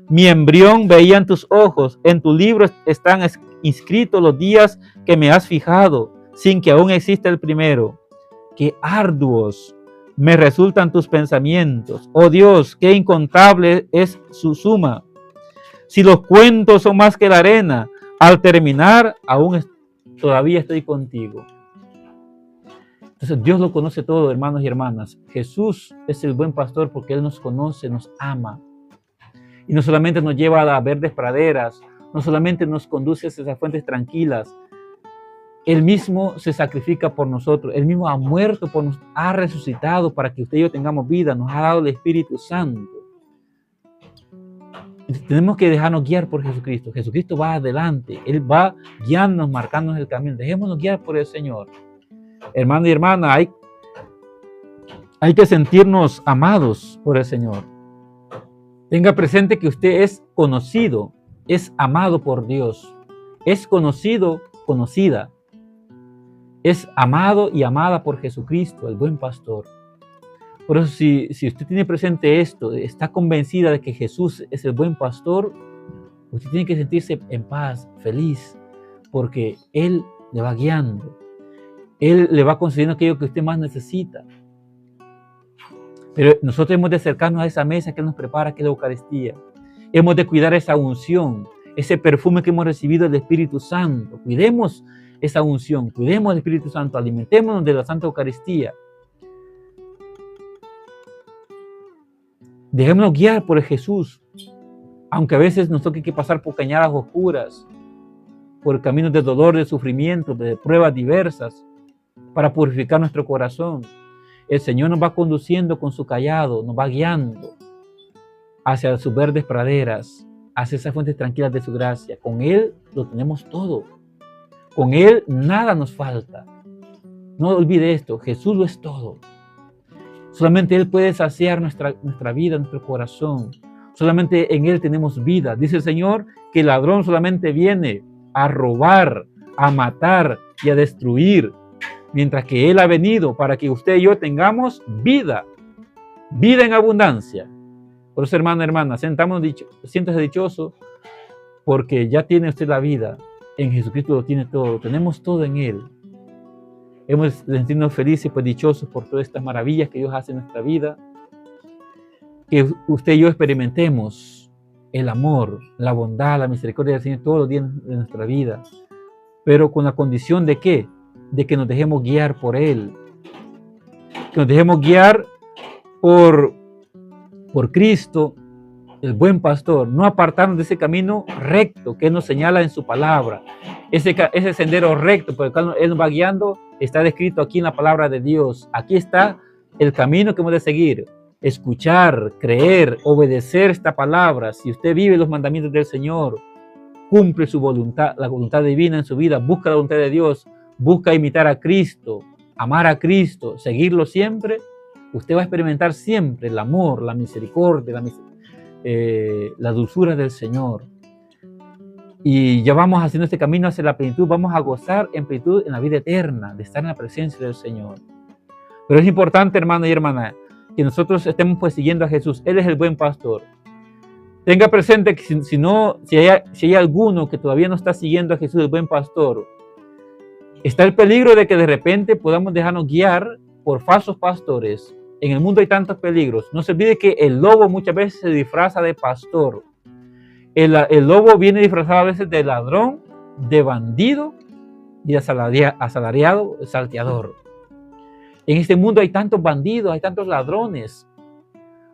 Speaker 1: Mi embrión veían tus ojos, en tu libro están inscritos los días que me has fijado, sin que aún exista el primero. Qué arduos me resultan tus pensamientos, oh Dios, qué incontable es su suma. Si los cuentos son más que la arena, al terminar todavía estoy contigo. Entonces Dios lo conoce todo, hermanos y hermanas. Jesús es el buen pastor porque Él nos conoce, nos ama. Y no solamente nos lleva a las verdes praderas, no solamente nos conduce hacia esas fuentes tranquilas. Él mismo se sacrifica por nosotros. Él mismo ha muerto por nosotros, ha resucitado para que usted y yo tengamos vida. Nos ha dado el Espíritu Santo. Entonces, tenemos que dejarnos guiar por Jesucristo. Jesucristo va adelante. Él va guiándonos, marcándonos el camino. Dejémonos guiar por el Señor. Hermano y hermana, hay que sentirnos amados por el Señor. Tenga presente que usted es conocido, es amado por Dios. Es conocido, conocida. Es amado y amada por Jesucristo, el buen pastor. Por eso, si usted tiene presente esto, está convencida de que Jesús es el buen pastor, usted tiene que sentirse en paz, feliz, porque Él le va guiando. Él le va concediendo aquello que usted más necesita. Pero nosotros hemos de acercarnos a esa mesa que Él nos prepara, que es la Eucaristía. Hemos de cuidar esa unción, ese perfume que hemos recibido del Espíritu Santo. Cuidemos esa unción, cuidemos el Espíritu Santo, alimentémonos de la Santa Eucaristía. Dejémonos guiar por Jesús, aunque a veces nos toque que pasar por cañadas oscuras, por caminos de dolor, de sufrimiento, de pruebas diversas, para purificar nuestro corazón. El Señor nos va conduciendo con su cayado, nos va guiando hacia sus verdes praderas, hacia esas fuentes tranquilas de su gracia. Con Él lo tenemos todo. Con Él nada nos falta. No olvide esto, Jesús lo es todo. Solamente Él puede saciar nuestra vida, nuestro corazón. Solamente en Él tenemos vida. Dice el Señor que el ladrón solamente viene a robar, a matar y a destruir, mientras que Él ha venido para que usted y yo tengamos vida, vida en abundancia. Por eso, hermano, hermana, siéntase dichoso porque ya tiene usted la vida. En Jesucristo lo tiene todo, tenemos todo en Él. Hemos de sentirnos felices, pues dichosos por todas estas maravillas que Dios hace en nuestra vida. Que usted y yo experimentemos el amor, la bondad, la misericordia del Señor todos los días de nuestra vida. Pero con la condición de ¿qué? De que nos dejemos guiar por Él. Que nos dejemos guiar por Cristo, el buen pastor. No apartarnos de ese camino recto que Él nos señala en su palabra. Ese sendero recto por el cual Él nos va guiando está descrito aquí en la palabra de Dios. Aquí está el camino que hemos de seguir. Escuchar, creer, obedecer esta palabra. Si usted vive los mandamientos del Señor, cumple su voluntad, la voluntad divina en su vida, busca la voluntad de Dios, busca imitar a Cristo, amar a Cristo, seguirlo siempre, usted va a experimentar siempre el amor, la misericordia, la dulzura del Señor. Y ya vamos haciendo este camino hacia la plenitud, vamos a gozar en plenitud en la vida eterna, de estar en la presencia del Señor. Pero es importante, hermano y hermana, que nosotros estemos pues siguiendo a Jesús. Él es el buen pastor. Tenga presente que si hay alguno que todavía no está siguiendo a Jesús, el buen pastor, está el peligro de que de repente podamos dejarnos guiar por falsos pastores. En el mundo hay tantos peligros. No se olvide que el lobo muchas veces se disfraza de pastor. El lobo viene disfrazado a veces de ladrón, de bandido y de asalariado, salteador. En este mundo hay tantos bandidos, hay tantos ladrones,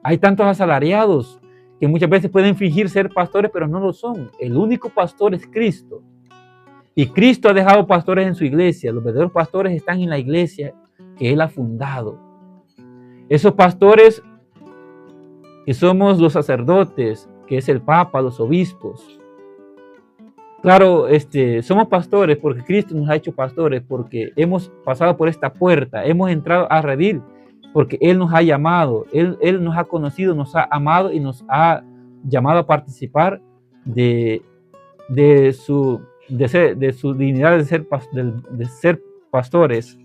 Speaker 1: hay tantos asalariados que muchas veces pueden fingir ser pastores, pero no lo son. El único pastor es Cristo. Y Cristo ha dejado pastores en su iglesia. Los verdaderos pastores están en la iglesia que Él ha fundado. Esos pastores que somos los sacerdotes, que es el Papa, los obispos. Claro, somos pastores porque Cristo nos ha hecho pastores, porque hemos pasado por esta puerta, hemos entrado a redil, porque Él nos ha llamado, Él nos ha conocido, nos ha amado y nos ha llamado a participar de su dignidad de ser pastores.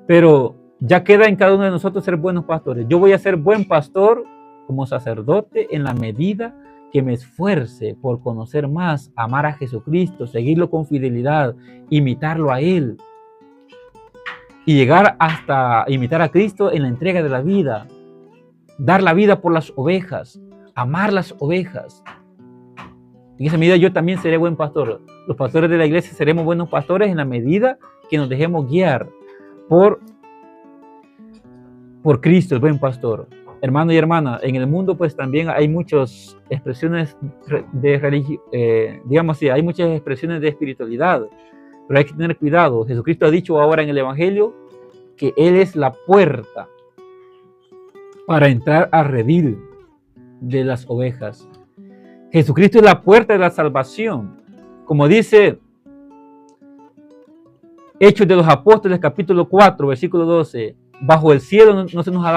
Speaker 1: Pero ya queda en cada uno de nosotros ser buenos pastores. Yo voy a ser buen pastor como sacerdote en la medida que me esfuerce por conocer más, amar a Jesucristo, seguirlo con fidelidad, imitarlo a Él y llegar hasta imitar a Cristo en la entrega de la vida, dar la vida por las ovejas, amar las ovejas. En esa medida yo también seré buen pastor. Los pastores de la iglesia seremos buenos pastores en la medida que nos dejemos guiar por Cristo, el buen pastor. Hermano y hermana, en el mundo pues también hay muchas expresiones de religión, digamos así, hay muchas expresiones de espiritualidad, pero hay que tener cuidado. Jesucristo ha dicho ahora en el Evangelio que Él es la puerta para entrar al redil de las ovejas. Jesucristo es la puerta de la salvación. Como dice Hechos de los Apóstoles, capítulo 4, versículo 12, bajo el cielo no se nos ha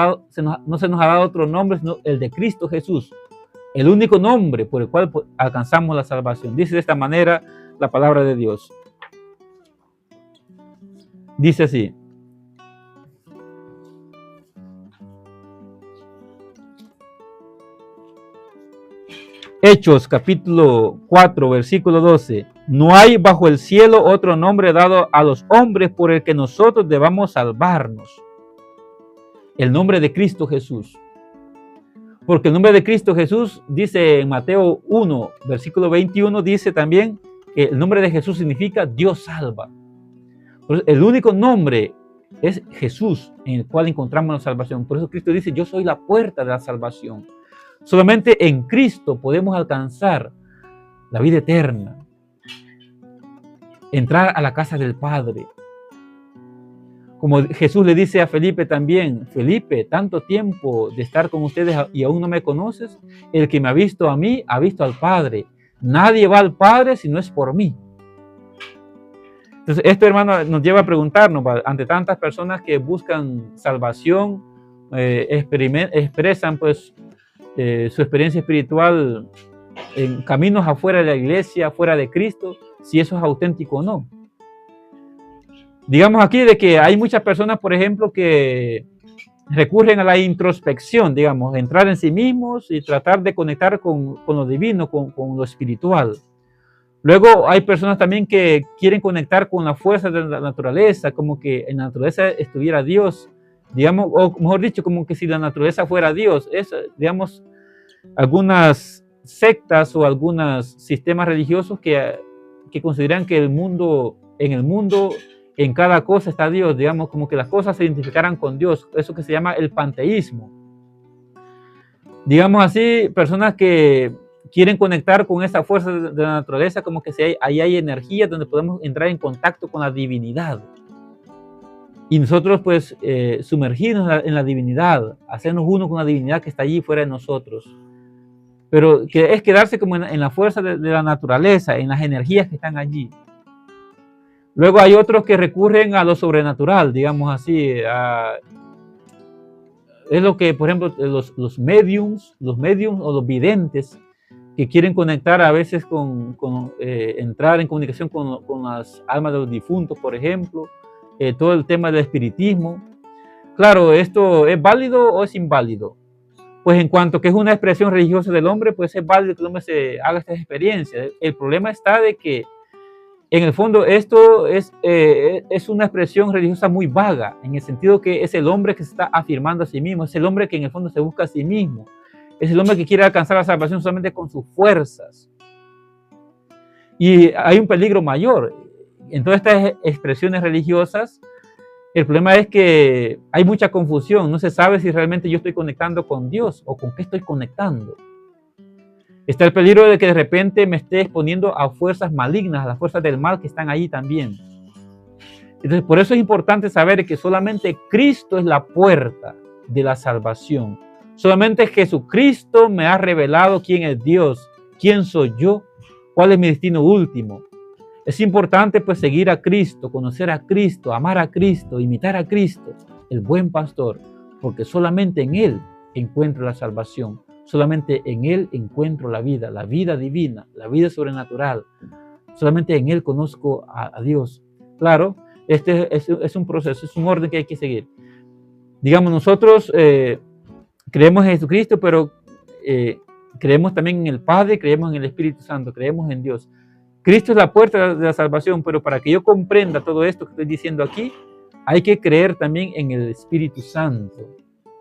Speaker 1: dado otro nombre sino el de Cristo Jesús, el único nombre por el cual alcanzamos la salvación. Dice de esta manera la palabra de Dios. Dice así: Hechos capítulo 4 versículo 12, No hay bajo el cielo otro nombre dado a los hombres por el que nosotros debamos salvarnos. El nombre de Cristo Jesús. Porque el nombre de Cristo Jesús, dice en Mateo 1, versículo 21, dice también que el nombre de Jesús significa Dios salva. Entonces, el único nombre es Jesús en el cual encontramos la salvación. Por eso Cristo dice, yo soy la puerta de la salvación. Solamente en Cristo podemos alcanzar la vida eterna. Entrar a la casa del Padre. Como Jesús le dice a Felipe también, Felipe, tanto tiempo de estar con ustedes y aún no me conoces, el que me ha visto a mí, ha visto al Padre. Nadie va al Padre si no es por mí. Entonces, esto, hermano, nos lleva a preguntarnos, ante tantas personas que buscan salvación, expresan pues su experiencia espiritual en caminos afuera de la iglesia, fuera de Cristo, si eso es auténtico o no. Digamos aquí de que hay muchas personas, por ejemplo, que recurren a la introspección, digamos, entrar en sí mismos y tratar de conectar con lo divino, con lo espiritual. Luego hay personas también que quieren conectar con la fuerza de la naturaleza, como que en la naturaleza estuviera Dios, digamos, o mejor dicho, como que si la naturaleza fuera Dios. Es, digamos, algunas sectas o algunos sistemas religiosos que consideran que en el mundo, en cada cosa está Dios, digamos, como que las cosas se identificaran con Dios, eso que se llama el panteísmo. Digamos así, personas que quieren conectar con esa fuerza de la naturaleza, como que ahí hay energía donde podemos entrar en contacto con la divinidad. Y nosotros pues sumergirnos en la divinidad, hacernos uno con la divinidad que está allí fuera de nosotros. Pero que es quedarse como en la fuerza de la naturaleza, en las energías que están allí. Luego hay otros que recurren a lo sobrenatural, digamos así. Es lo que, por ejemplo, los mediums o los videntes, que quieren conectar a veces entrar en comunicación con las almas de los difuntos, por ejemplo, todo el tema del espiritismo. Claro, ¿esto es válido o es inválido? Pues en cuanto que es una expresión religiosa del hombre, pues es válido que el hombre se haga esta experiencia. El problema está de que, en el fondo, esto es una expresión religiosa muy vaga, en el sentido que es el hombre que se está afirmando a sí mismo, es el hombre que en el fondo se busca a sí mismo. Es el hombre que quiere alcanzar la salvación solamente con sus fuerzas. Y hay un peligro mayor. En todas estas expresiones religiosas, el problema es que hay mucha confusión. No se sabe si realmente yo estoy conectando con Dios o con qué estoy conectando. Está el peligro de que de repente me esté exponiendo a fuerzas malignas, a las fuerzas del mal que están ahí también. Entonces, por eso es importante saber que solamente Cristo es la puerta de la salvación. Solamente Jesucristo me ha revelado quién es Dios, quién soy yo, cuál es mi destino último. Es importante pues seguir a Cristo, conocer a Cristo, amar a Cristo, imitar a Cristo, el buen pastor, porque solamente en Él encuentro la salvación, solamente en Él encuentro la vida divina, la vida sobrenatural. Solamente en Él conozco a Dios. Claro, este es un proceso, es un orden que hay que seguir. Digamos, nosotros creemos en Jesucristo, pero creemos también en el Padre, creemos en el Espíritu Santo, creemos en Dios. Cristo es la puerta de la salvación, pero para que yo comprenda todo esto que estoy diciendo aquí, hay que creer también en el Espíritu Santo,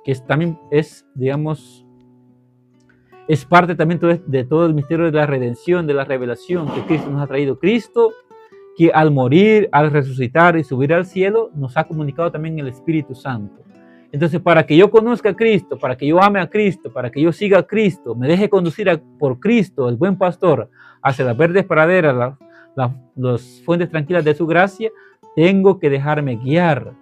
Speaker 1: que también es, digamos, es parte también de todo el misterio de la redención, de la revelación que Cristo nos ha traído. Cristo, que al morir, al resucitar y subir al cielo, nos ha comunicado también el Espíritu Santo. Entonces, para que yo conozca a Cristo, para que yo ame a Cristo, para que yo siga a Cristo, me deje conducir por Cristo, el buen pastor, hacia las verdes praderas, las fuentes tranquilas de su gracia, tengo que dejarme guiar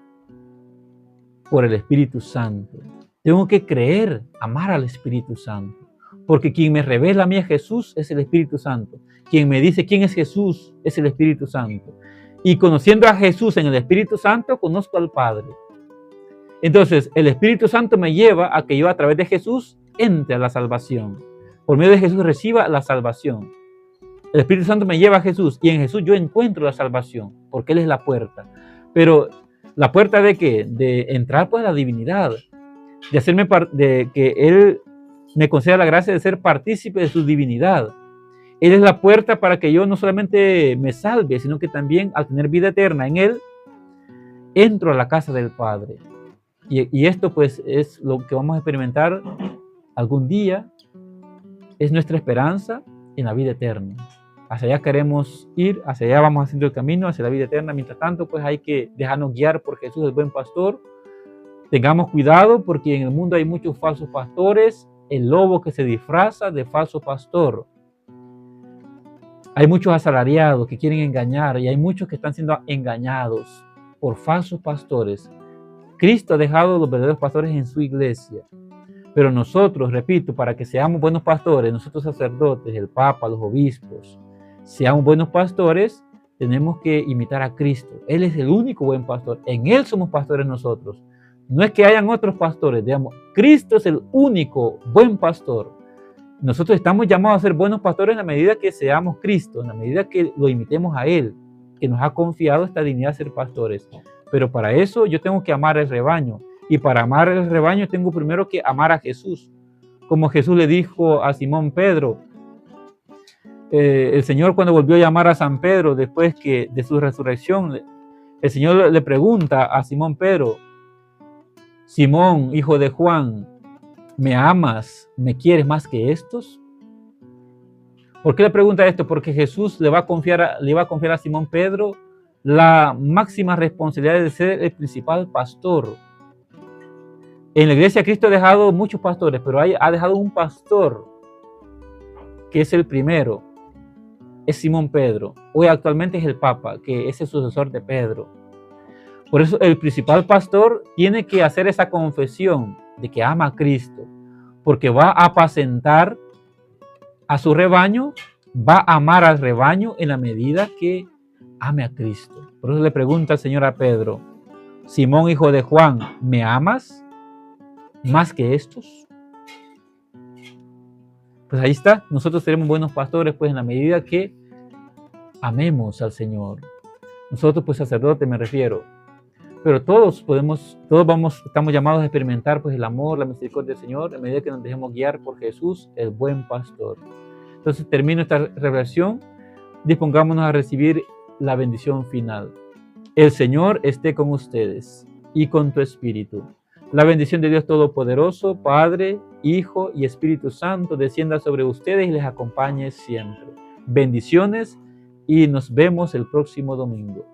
Speaker 1: por el Espíritu Santo. Tengo que creer, amar al Espíritu Santo. Porque quien me revela a mí a Jesús es el Espíritu Santo. Quien me dice quién es Jesús es el Espíritu Santo. Y conociendo a Jesús en el Espíritu Santo, conozco al Padre. Entonces, el Espíritu Santo me lleva a que yo a través de Jesús entre a la salvación. Por medio de Jesús reciba la salvación. El Espíritu Santo me lleva a Jesús y en Jesús yo encuentro la salvación, porque Él es la puerta. Pero, ¿la puerta de qué? De entrar pues a la divinidad, de que Él me conceda la gracia de ser partícipe de su divinidad. Él es la puerta para que yo no solamente me salve, sino que también al tener vida eterna en Él, entro a la casa del Padre. Y esto pues es lo que vamos a experimentar algún día, es nuestra esperanza en la vida eterna. Hacia allá queremos ir, hacia allá vamos haciendo el camino, hacia la vida eterna. Mientras tanto, pues hay que dejarnos guiar por Jesús, el buen pastor. Tengamos cuidado porque en el mundo hay muchos falsos pastores, el lobo que se disfraza de falso pastor. Hay muchos asalariados que quieren engañar y hay muchos que están siendo engañados por falsos pastores. Cristo ha dejado los verdaderos pastores en su iglesia. Pero nosotros, repito, para que seamos buenos pastores, nosotros sacerdotes, el Papa, los obispos, seamos buenos pastores, tenemos que imitar a Cristo. Él es el único buen pastor. En Él somos pastores nosotros. No es que hayan otros pastores, digamos, Cristo es el único buen pastor. Nosotros estamos llamados a ser buenos pastores en la medida que seamos Cristo, en la medida que lo imitemos a Él, que nos ha confiado esta dignidad de ser pastores. Pero para eso yo tengo que amar el rebaño. Y para amar el rebaño tengo primero que amar a Jesús. Como Jesús le dijo a Simón Pedro, el Señor cuando volvió a llamar a San Pedro después de su resurrección, el Señor le pregunta a Simón Pedro, Simón, hijo de Juan, ¿me amas? ¿Me quieres más que estos? ¿Por qué le pregunta esto? Porque Jesús le va a confiar a Simón Pedro la máxima responsabilidad de ser el principal pastor. En la iglesia Cristo ha dejado muchos pastores, pero ha dejado un pastor que es el primero, es Simón Pedro. Hoy actualmente es el Papa, que es el sucesor de Pedro. Por eso el principal pastor tiene que hacer esa confesión de que ama a Cristo, porque va a apacentar a su rebaño, va a amar al rebaño en la medida que ame a Cristo. Por eso le pregunta el Señor a Pedro, Simón, hijo de Juan, ¿me amas más que estos? Pues ahí está, nosotros seremos buenos pastores pues en la medida que amemos al Señor. Nosotros pues sacerdotes me refiero, pero estamos llamados a experimentar pues el amor, la misericordia del Señor en medida que nos dejemos guiar por Jesús, el buen pastor. Entonces termino esta revelación, dispongámonos a recibir la bendición final. El Señor esté con ustedes y con tu espíritu. La bendición de Dios Todopoderoso, Padre, Hijo y Espíritu Santo, descienda sobre ustedes y les acompañe siempre. Bendiciones y nos vemos el próximo domingo.